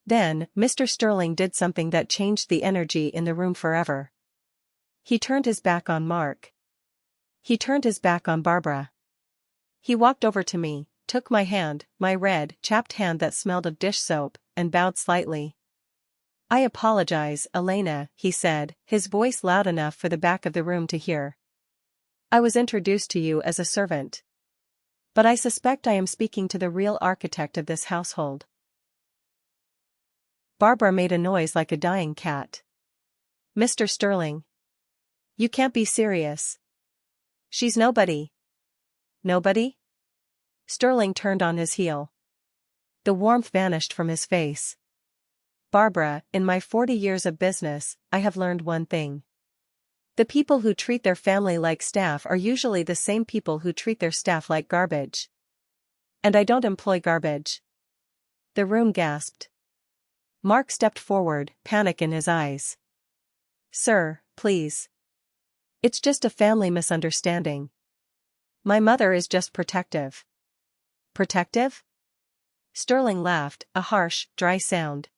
Then, Mr. Sterling did something that changed the energy in the room forever. He turned his back on Mark. He turned his back on Barbara. He walked over to me, took my hand, my red, chapped hand that smelled of dish soap, and bowed slightly. I apologize, Elena, he said, his voice loud enough for the back of the room to hear. I was introduced to you as a servant. But I suspect I am speaking to the real architect of this household. Barbara made a noise like a dying cat. Mr. Sterling. You can't be serious. She's nobody. Nobody? Sterling turned on his heel. The warmth vanished from his face. Barbara, in my 40 years of business, I have learned one thing. The people who treat their family like staff are usually the same people who treat their staff like garbage. And I don't employ garbage. The room gasped. Mark stepped forward, panic in his eyes. Sir, please. It's just a family misunderstanding. My mother is just protective. Protective? Sterling laughed, a harsh, dry sound.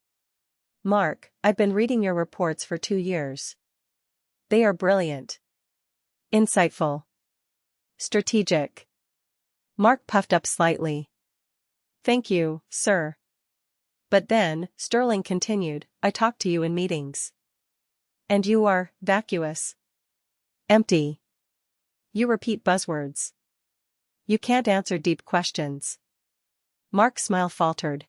Mark, I've been reading your reports for 2 years. They are brilliant. Insightful. Strategic. Mark puffed up slightly. Thank you, sir. But then, Sterling continued, I talk to you in meetings. And you are vacuous. Empty. You repeat buzzwords. You can't answer deep questions. Mark's smile faltered.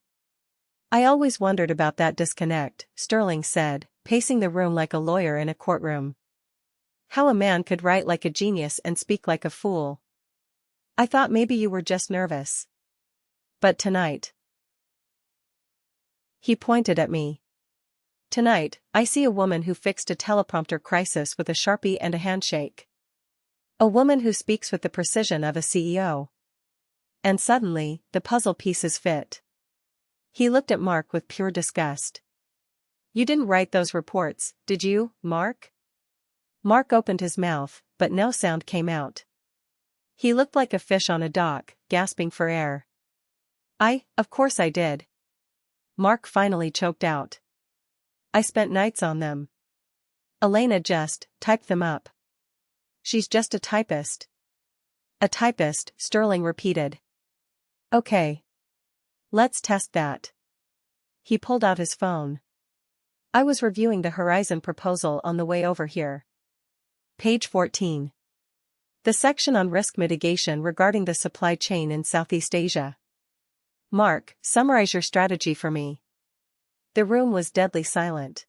I always wondered about that disconnect, Sterling said, pacing the room like a lawyer in a courtroom. How a man could write like a genius and speak like a fool. I thought maybe you were just nervous. But tonight. He pointed at me. Tonight, I see a woman who fixed a teleprompter crisis with a Sharpie and a handshake. A woman who speaks with the precision of a CEO. And suddenly, the puzzle pieces fit. He looked at Mark with pure disgust. You didn't write those reports, did you, Mark? Mark opened his mouth, but no sound came out. He looked like a fish on a dock, gasping for air. Of course I did. Mark finally choked out. I spent nights on them. Elena just typed them up. She's just a typist. A typist, Sterling repeated. Okay. Let's test that. He pulled out his phone. I was reviewing the Horizon proposal on the way over here. Page 14. The section on risk mitigation regarding the supply chain in Southeast Asia. Mark, summarize your strategy for me. The room was deadly silent.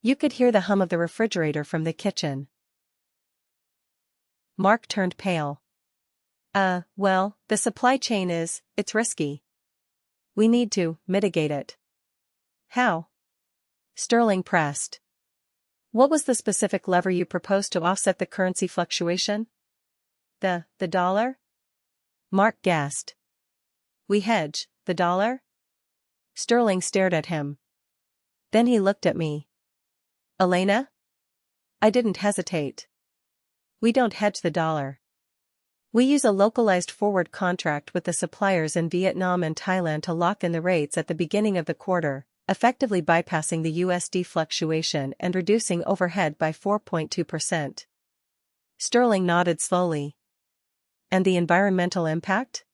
You could hear the hum of the refrigerator from the kitchen. Mark turned pale. Well, the supply chain it's risky. We need to mitigate it. How? Sterling pressed. What was the specific lever you proposed to offset the currency fluctuation? The dollar? Mark gasped. We hedge the dollar? Sterling stared at him. Then he looked at me. Elena? I didn't hesitate. We don't hedge the dollar. We use a localized forward contract with the suppliers in Vietnam and Thailand to lock in the rates at the beginning of the quarter, effectively bypassing the USD fluctuation and reducing overhead by 4.2%. Sterling nodded slowly. And the environmental impact?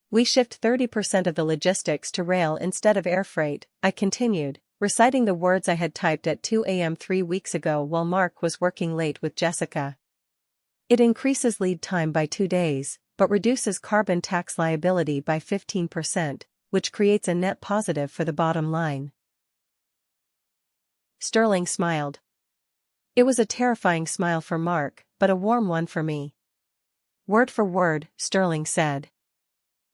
We shift 30% of the logistics to rail instead of air freight, I continued, reciting the words I had typed at 2 a.m. 3 weeks ago while Mark was working late with Jessica. It increases lead time by 2 days, but reduces carbon tax liability by 15%, which creates a net positive for the bottom line. Sterling smiled. It was a terrifying smile for Mark, but a warm one for me. Word for word, Sterling said.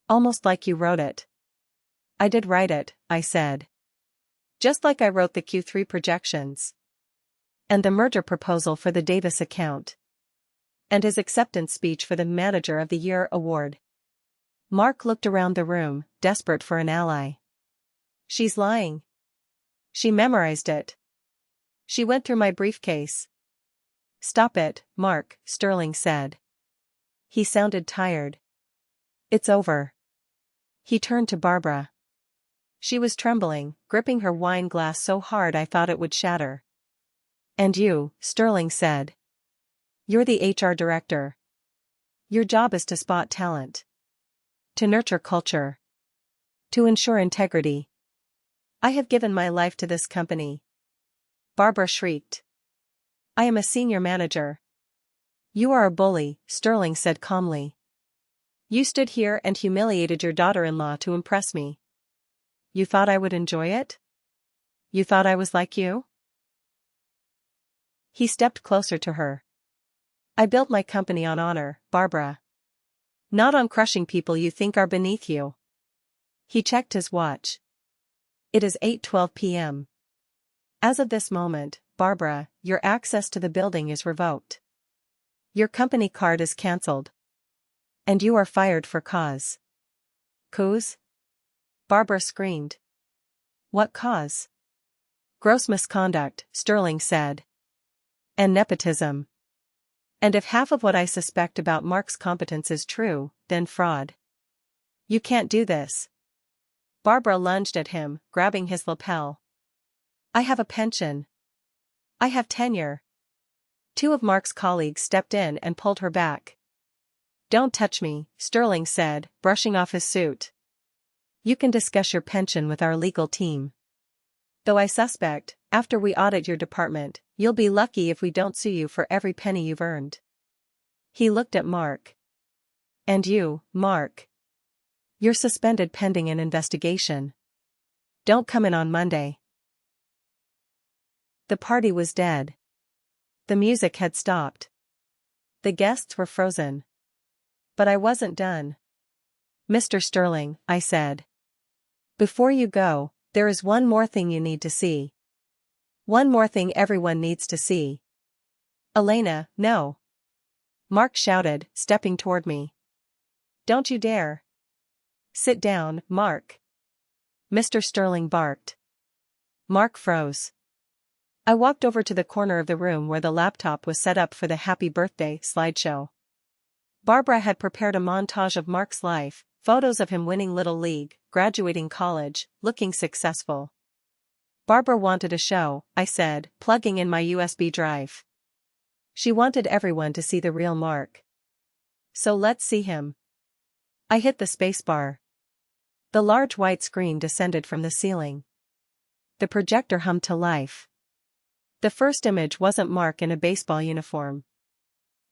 Almost like you wrote it. I did write it, I said. Just like I wrote the Q3 projections. And the merger proposal for the Davis account. And his acceptance speech for the Manager of the Year award. Mark looked around the room, desperate for an ally. She's lying. She memorized it. She went through my briefcase. Stop it, Mark, Sterling said. He sounded tired. It's over. He turned to Barbara. She was trembling, gripping her wine glass so hard I thought it would shatter. And you, Sterling said. You're the HR director. Your job is to spot talent. To nurture culture. To ensure integrity. I have given my life to this company. Barbara shrieked. I am a senior manager. You are a bully, Sterling said calmly. You stood here and humiliated your daughter-in-law to impress me. You thought I would enjoy it? You thought I was like you? He stepped closer to her. I built my company on honor, Barbara. Not on crushing people you think are beneath you. He checked his watch. It is 8:12 p.m. As of this moment, Barbara, your access to the building is revoked. Your company card is cancelled. And you are fired for cause. Cause? Barbara screamed. What cause? Gross misconduct, Sterling said. And nepotism. And if half of what I suspect about Mark's competence is true, then fraud. You can't do this. Barbara lunged at him, grabbing his lapel. I have a pension. I have tenure. 2 of Mark's colleagues stepped in and pulled her back. Don't touch me, Sterling said, brushing off his suit. You can discuss your pension with our legal team. Though I suspect, after we audit your department, you'll be lucky if we don't sue you for every penny you've earned. He looked at Mark. And you, Mark. You're suspended pending an investigation. Don't come in on Monday. The party was dead. The music had stopped. The guests were frozen. But I wasn't done. Mr. Sterling, I said. Before you go, there is one more thing you need to see. One more thing everyone needs to see. Elena, no. Mark shouted, stepping toward me. Don't you dare. Sit down, Mark. Mr. Sterling barked. Mark froze. I walked over to the corner of the room where the laptop was set up for the happy birthday slideshow. Barbara had prepared a montage of Mark's life, photos of him winning Little League, graduating college, looking successful. Barbara wanted a show, I said, plugging in my USB drive. She wanted everyone to see the real Mark. So let's see him. I hit the spacebar. The large white screen descended from the ceiling. The projector hummed to life. The first image wasn't Mark in a baseball uniform.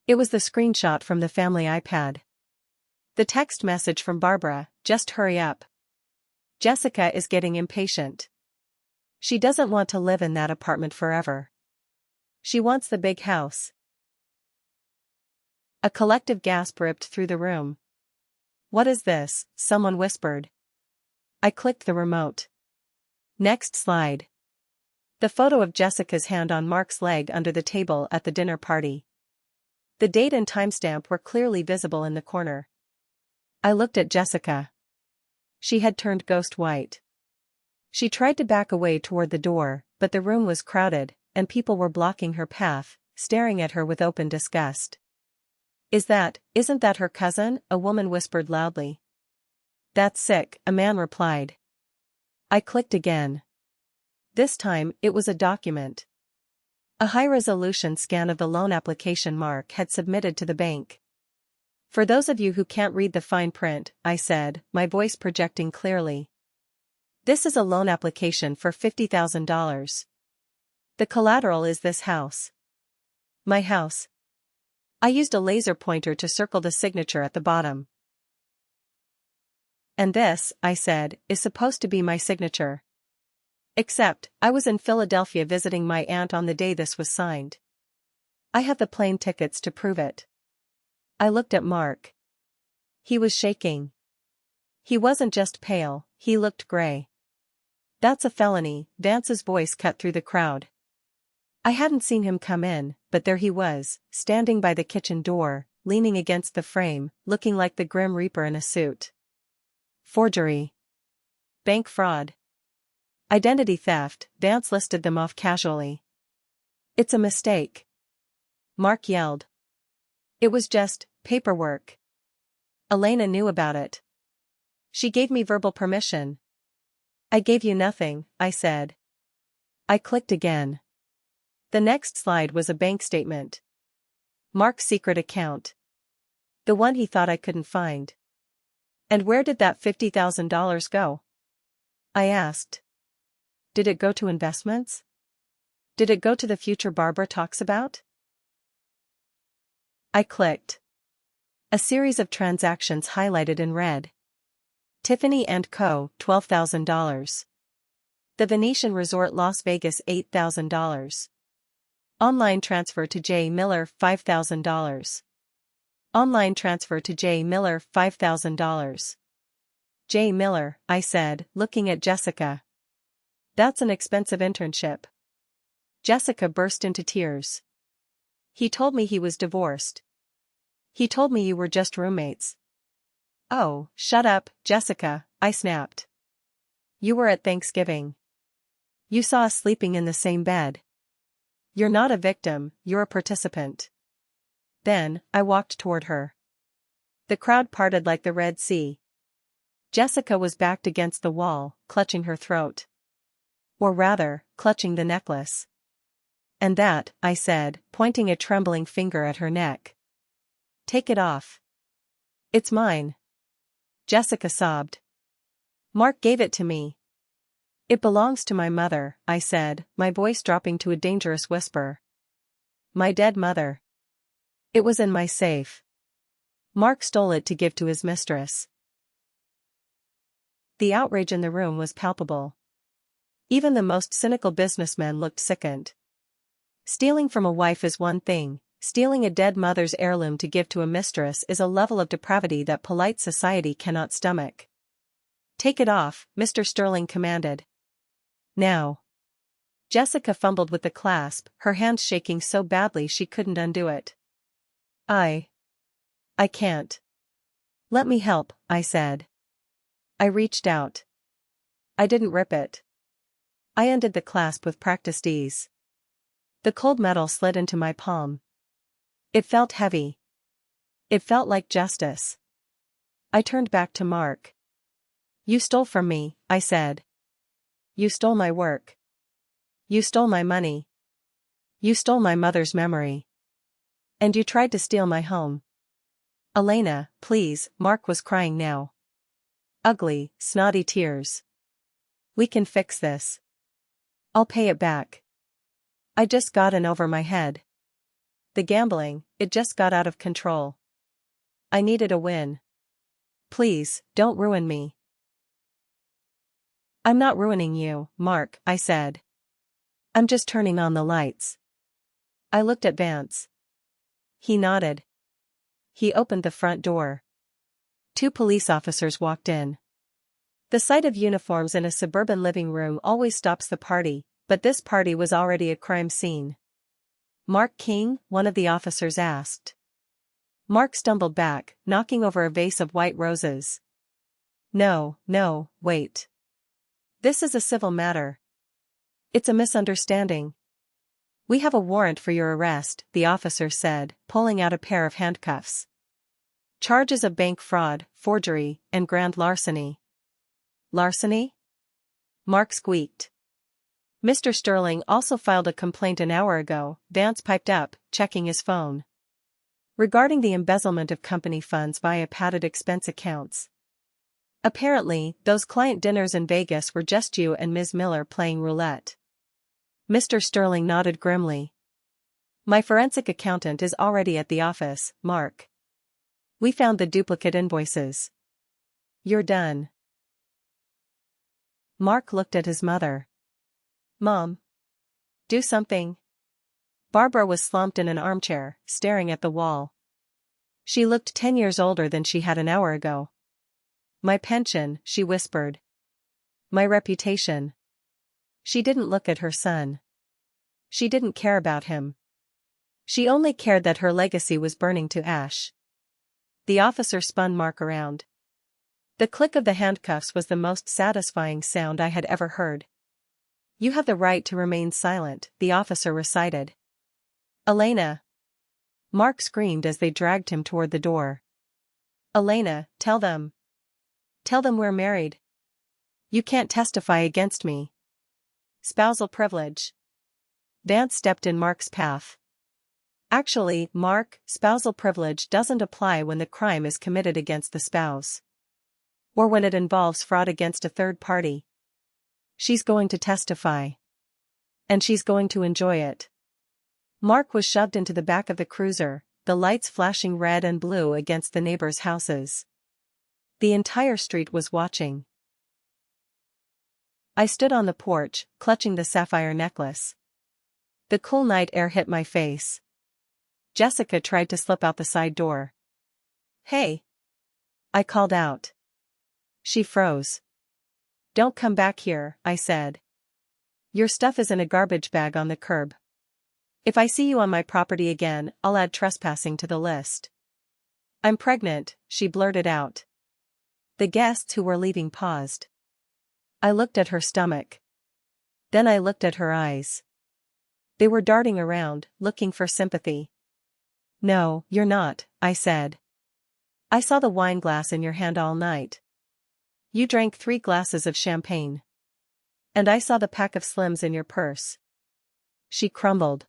It was the screenshot from the family iPad. The text message from Barbara, just hurry up. Jessica is getting impatient. She doesn't want to live in that apartment forever. She wants the big house. A collective gasp ripped through the room. What is this? Someone whispered. I clicked the remote. Next slide. The photo of Jessica's hand on Mark's leg under the table at the dinner party. The date and timestamp were clearly visible in the corner. I looked at Jessica. She had turned ghost white. She tried to back away toward the door, but the room was crowded, and people were blocking her path, staring at her with open disgust. Isn't that her cousin?" a woman whispered loudly. "That's sick," a man replied. I clicked again. This time, it was a document. A high-resolution scan of the loan application Mark had submitted to the bank. "For those of you who can't read the fine print," I said, my voice projecting clearly. "This is a loan application for $50,000. The collateral is this house." "My house." I used a laser pointer to circle the signature at the bottom. "And this," I said, "is supposed to be my signature. Except, I was in Philadelphia visiting my aunt on the day this was signed. I have the plane tickets to prove it." I looked at Mark. He was shaking. He wasn't just pale, he looked gray. "That's a felony," Vance's voice cut through the crowd. I hadn't seen him come in, but there he was, standing by the kitchen door, leaning against the frame, looking like the Grim Reaper in a suit. "Forgery. Bank fraud. Identity theft," Vance listed them off casually. "It's a mistake," Mark yelled. "It was just paperwork. Elena knew about it. She gave me verbal permission." "I gave you nothing," I said. I clicked again. The next slide was a bank statement. Mark's secret account. The one he thought I couldn't find. "And where did that $50,000 go?" I asked. "Did it go to investments? Did it go to the future Barbara talks about?" I clicked. A series of transactions highlighted in red. Tiffany & Co., $12,000. The Venetian Resort Las Vegas, $8,000. Online transfer to J. Miller, $5,000. Online transfer to J. Miller, $5,000. "J. Miller," I said, looking at Jessica. "That's an expensive internship." Jessica burst into tears. "He told me he was divorced. He told me you were just roommates." "Oh, shut up, Jessica," I snapped. "You were at Thanksgiving. You saw us sleeping in the same bed. You're not a victim, you're a participant." Then, I walked toward her. The crowd parted like the Red Sea. Jessica was backed against the wall, clutching her throat. Or rather, clutching the necklace. "And that," I said, pointing a trembling finger at her neck. "Take it off." "It's mine." Jessica sobbed. "Mark gave it to me." "It belongs to my mother," I said, my voice dropping to a dangerous whisper. "My dead mother. It was in my safe. Mark stole it to give to his mistress." The outrage in the room was palpable. Even the most cynical businessmen looked sickened. Stealing from a wife is one thing, stealing a dead mother's heirloom to give to a mistress is a level of depravity that polite society cannot stomach. "Take it off," Mr. Sterling commanded. "Now." Jessica fumbled with the clasp, her hands shaking so badly she couldn't undo it. I can't." "Let me help," I said. I reached out. I didn't rip it. I undid the clasp with practiced ease. The cold metal slid into my palm. It felt heavy. It felt like justice. I turned back to Mark. "You stole from me," I said. "You stole my work. You stole my money. You stole my mother's memory. And you tried to steal my home." "Elena, please," Mark was crying now. Ugly, snotty tears. "We can fix this. I'll pay it back. I just got in over my head. The gambling, it just got out of control. I needed a win. Please, don't ruin me." "I'm not ruining you, Mark," I said. "I'm just turning on the lights." I looked at Vance. He nodded. He opened the front door. 2 police officers walked in. The sight of uniforms in a suburban living room always stops the party, but this party was already a crime scene. "Mark King?" one of the officers asked. Mark stumbled back, knocking over a vase of white roses. No, wait. This is a civil matter. It's a misunderstanding." We have a warrant for your arrest, the officer said, pulling out a pair of handcuffs. Charges of bank fraud, forgery, and grand larceny. Larceny? Mark squeaked. Mr. Sterling also filed a complaint an hour ago, Vance piped up, checking his phone. Regarding the embezzlement of company funds via padded expense accounts. Apparently, those client dinners in Vegas were just you and Ms. Miller playing roulette. Mr. Sterling nodded grimly. My forensic accountant is already at the office, Mark. We found the duplicate invoices. You're done. Mark looked at his mother. Mom. Do something. Barbara was slumped in an armchair, staring at the wall. She looked 10 years older than she had an hour ago. My pension, she whispered. My reputation. She didn't look at her son. She didn't care about him. She only cared that her legacy was burning to ash. The officer spun Mark around. The click of the handcuffs was the most satisfying sound I had ever heard. You have the right to remain silent, the officer recited. Elena. Mark screamed as they dragged him toward the door. Elena, tell them. Tell them we're married. You can't testify against me. Spousal privilege. Vance stepped in Mark's path. Actually, Mark, spousal privilege doesn't apply when the crime is committed against the spouse. Or when it involves fraud against a third party. She's going to testify. And she's going to enjoy it. Mark was shoved into the back of the cruiser, the lights flashing red and blue against the neighbors' houses. The entire street was watching. I stood on the porch, clutching the sapphire necklace. The cool night air hit my face. Jessica tried to slip out the side door. Hey! I called out. She froze. Don't come back here, I said. Your stuff is in a garbage bag on the curb. If I see you on my property again, I'll add trespassing to the list. I'm pregnant, she blurted out. The guests who were leaving paused. I looked at her stomach. Then I looked at her eyes. They were darting around, looking for sympathy. No, you're not, I said. I saw the wine glass in your hand all night. You drank 3 glasses of champagne. And I saw the pack of Slims in your purse. She crumbled.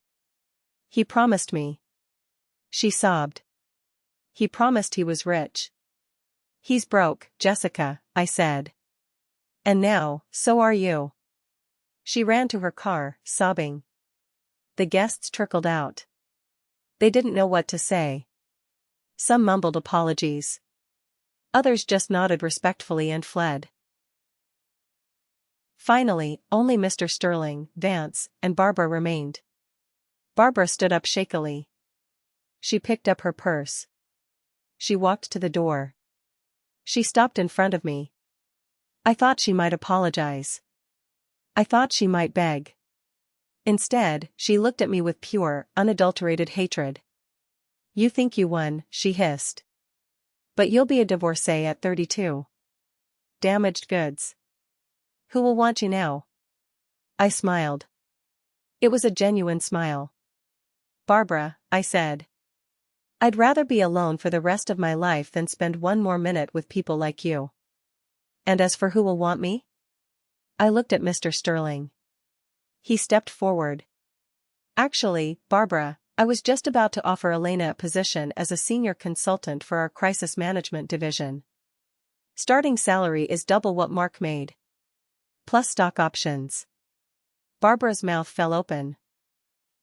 He promised me. She sobbed. He promised he was rich. He's broke, Jessica, I said. And now, so are you. She ran to her car, sobbing. The guests trickled out. They didn't know what to say. Some mumbled apologies. Others just nodded respectfully and fled. Finally, only Mr. Sterling, Vance, and Barbara remained. Barbara stood up shakily. She picked up her purse. She walked to the door. She stopped in front of me. I thought she might apologize. I thought she might beg. Instead, she looked at me with pure, unadulterated hatred. You think you won, she hissed. But you'll be a divorcee at 32. Damaged goods. Who will want you now? I smiled. It was a genuine smile. Barbara, I said. I'd rather be alone for the rest of my life than spend one more minute with people like you. And as for who will want me? I looked at Mr. Sterling. He stepped forward. Actually, Barbara, I was just about to offer Elena a position as a senior consultant for our crisis management division. Starting salary is double what Mark made. Plus stock options. Barbara's mouth fell open.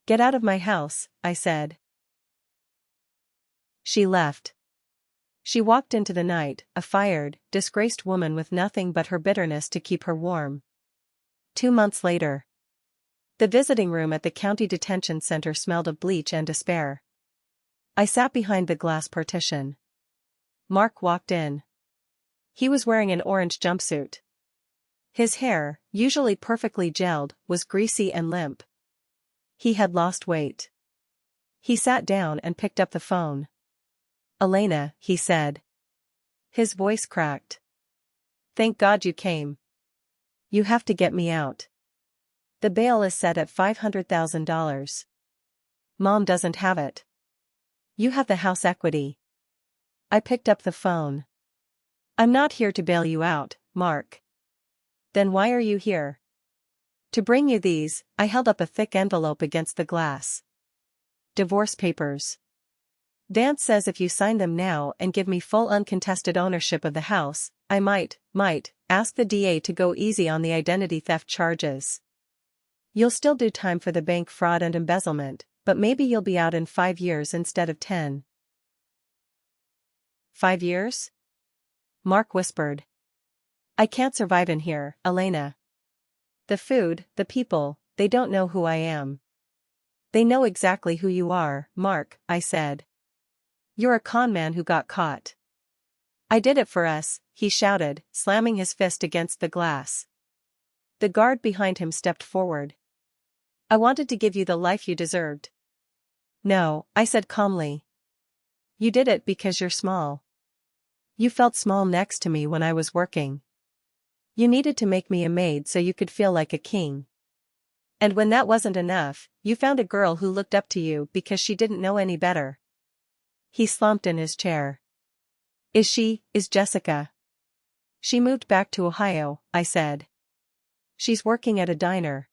Get out of my house, I said. She left. She walked into the night, a fired, disgraced woman with nothing but her bitterness to keep her warm. 2 months later. The visiting room at the county detention center smelled of bleach and despair. I sat behind the glass partition. Mark walked in. He was wearing an orange jumpsuit. His hair, usually perfectly gelled, was greasy and limp. He had lost weight. He sat down and picked up the phone. Elena, he said. His voice cracked. Thank God you came. You have to get me out. The bail is set at $500,000. Mom doesn't have it. You have the house equity. I picked up the phone. I'm not here to bail you out, Mark. Then why are you here? To bring you these. I held up a thick envelope against the glass. Divorce papers. Vance says if you sign them now and give me full uncontested ownership of the house, I might ask the DA to go easy on the identity theft charges. You'll still do time for the bank fraud and embezzlement, but maybe you'll be out in 5 years instead of 10. 5 years? Mark whispered. I can't survive in here, Elena. The food, the people, they don't know who I am. They know exactly who you are, Mark, I said. You're a con man who got caught. I did it for us, he shouted, slamming his fist against the glass. The guard behind him stepped forward. I wanted to give you the life you deserved. No, I said calmly. You did it because you're small. You felt small next to me when I was working. You needed to make me a maid so you could feel like a king. And when that wasn't enough, you found a girl who looked up to you because she didn't know any better. He slumped in his chair. Is Jessica? She moved back to Ohio, I said. She's working at a diner.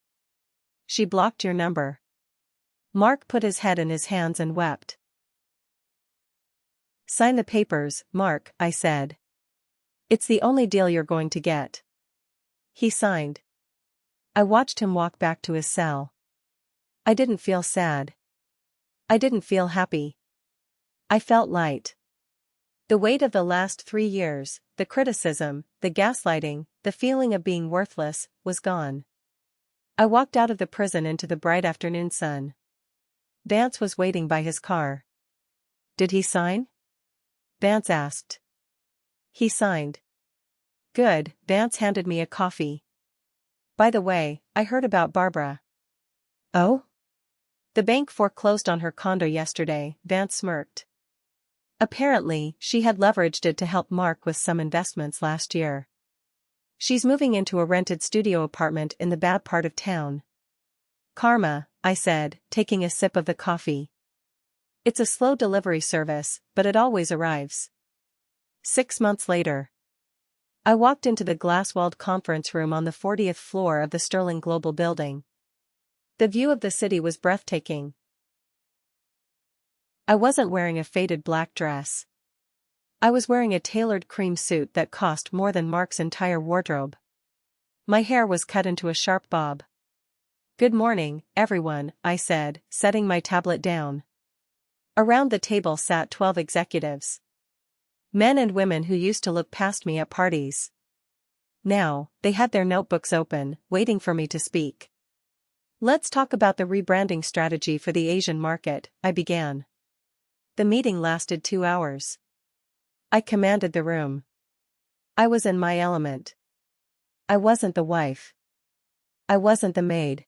She blocked your number. Mark put his head in his hands and wept. Sign the papers, Mark, I said. It's the only deal you're going to get. He signed. I watched him walk back to his cell. I didn't feel sad. I didn't feel happy. I felt light. The weight of the last 3 years, the criticism, the gaslighting, the feeling of being worthless, was gone. I walked out of the prison into the bright afternoon sun. Vance was waiting by his car. Did he sign? Vance asked. He signed. Good, Vance handed me a coffee. By the way, I heard about Barbara. Oh? The bank foreclosed on her condo yesterday, Vance smirked. Apparently, she had leveraged it to help Mark with some investments last year. She's moving into a rented studio apartment in the bad part of town. Karma, I said, taking a sip of the coffee. It's a slow delivery service, but it always arrives. 6 months later. I walked into the glass-walled conference room on the 40th floor of the Sterling Global building. The view of the city was breathtaking. I wasn't wearing a faded black dress. I was wearing a tailored cream suit that cost more than Mark's entire wardrobe. My hair was cut into a sharp bob. Good morning, everyone, I said, setting my tablet down. Around the table sat 12 executives. Men and women who used to look past me at parties. Now, they had their notebooks open, waiting for me to speak. Let's talk about the rebranding strategy for the Asian market, I began. The meeting lasted 2 hours. I commanded the room. I was in my element. I wasn't the wife. I wasn't the maid.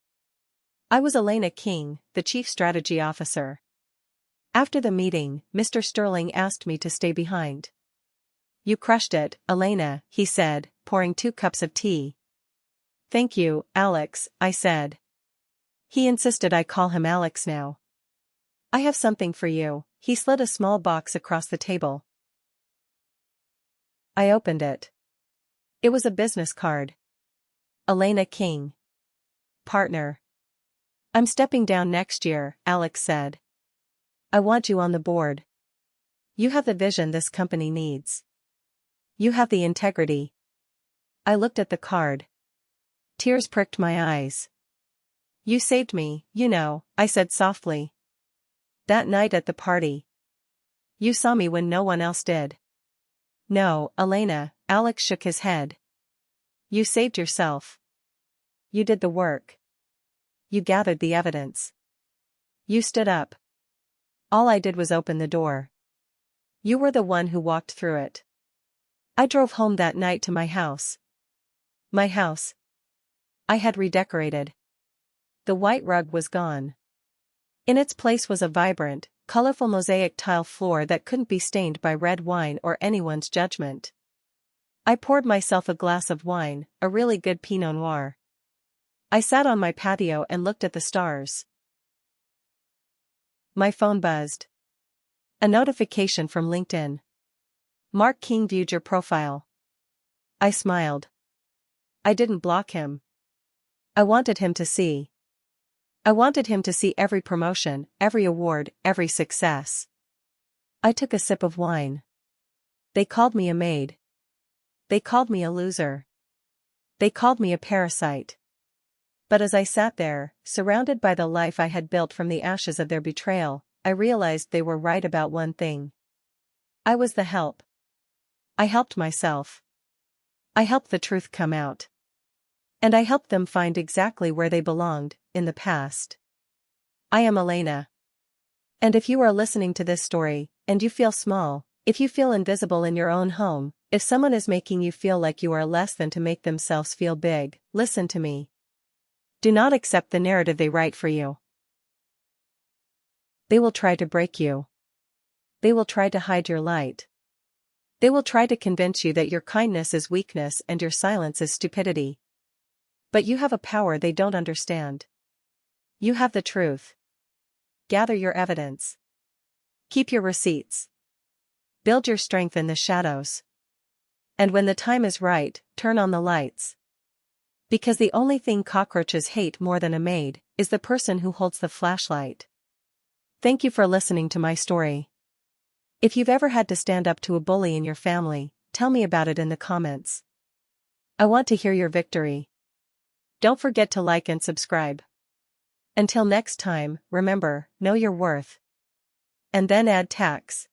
I was Elena King, the chief strategy officer. After the meeting, Mr. Sterling asked me to stay behind. You crushed it, Elena, he said, pouring 2 cups of tea. Thank you, Alex, I said. He insisted I call him Alex now. I have something for you. He slid a small box across the table. I opened it. It was a business card. Elena King. Partner. I'm stepping down next year, Alex said. I want you on the board. You have the vision this company needs. You have the integrity. I looked at the card. Tears pricked my eyes. You saved me, you know, I said softly. That night at the party. You saw me when no one else did. No, Elena, Alex shook his head. You saved yourself. You did the work. You gathered the evidence. You stood up. All I did was open the door. You were the one who walked through it. I drove home that night to my house. My house. I had redecorated. The white rug was gone. In its place was a vibrant, colorful mosaic tile floor that couldn't be stained by red wine or anyone's judgment. I poured myself a glass of wine, a really good Pinot Noir. I sat on my patio and looked at the stars. My phone buzzed. A notification from LinkedIn. Mark King viewed your profile. I smiled. I didn't block him. I wanted him to see. I wanted him to see every promotion, every award, every success. I took a sip of wine. They called me a maid. They called me a loser. They called me a parasite. But as I sat there, surrounded by the life I had built from the ashes of their betrayal, I realized they were right about one thing. I was the help. I helped myself. I helped the truth come out. And I helped them find exactly where they belonged, in the past. I am Elena. And if you are listening to this story, and you feel small, if you feel invisible in your own home, if someone is making you feel like you are less than to make themselves feel big, listen to me. Do not accept the narrative they write for you. They will try to break you. They will try to hide your light. They will try to convince you that your kindness is weakness and your silence is stupidity. But you have a power they don't understand. You have the truth. Gather your evidence. Keep your receipts. Build your strength in the shadows. And when the time is right, turn on the lights. Because the only thing cockroaches hate more than a maid is the person who holds the flashlight. Thank you for listening to my story. If you've ever had to stand up to a bully in your family, tell me about it in the comments. I want to hear your victory. Don't forget to like and subscribe. Until next time, remember, know your worth. And then add tax.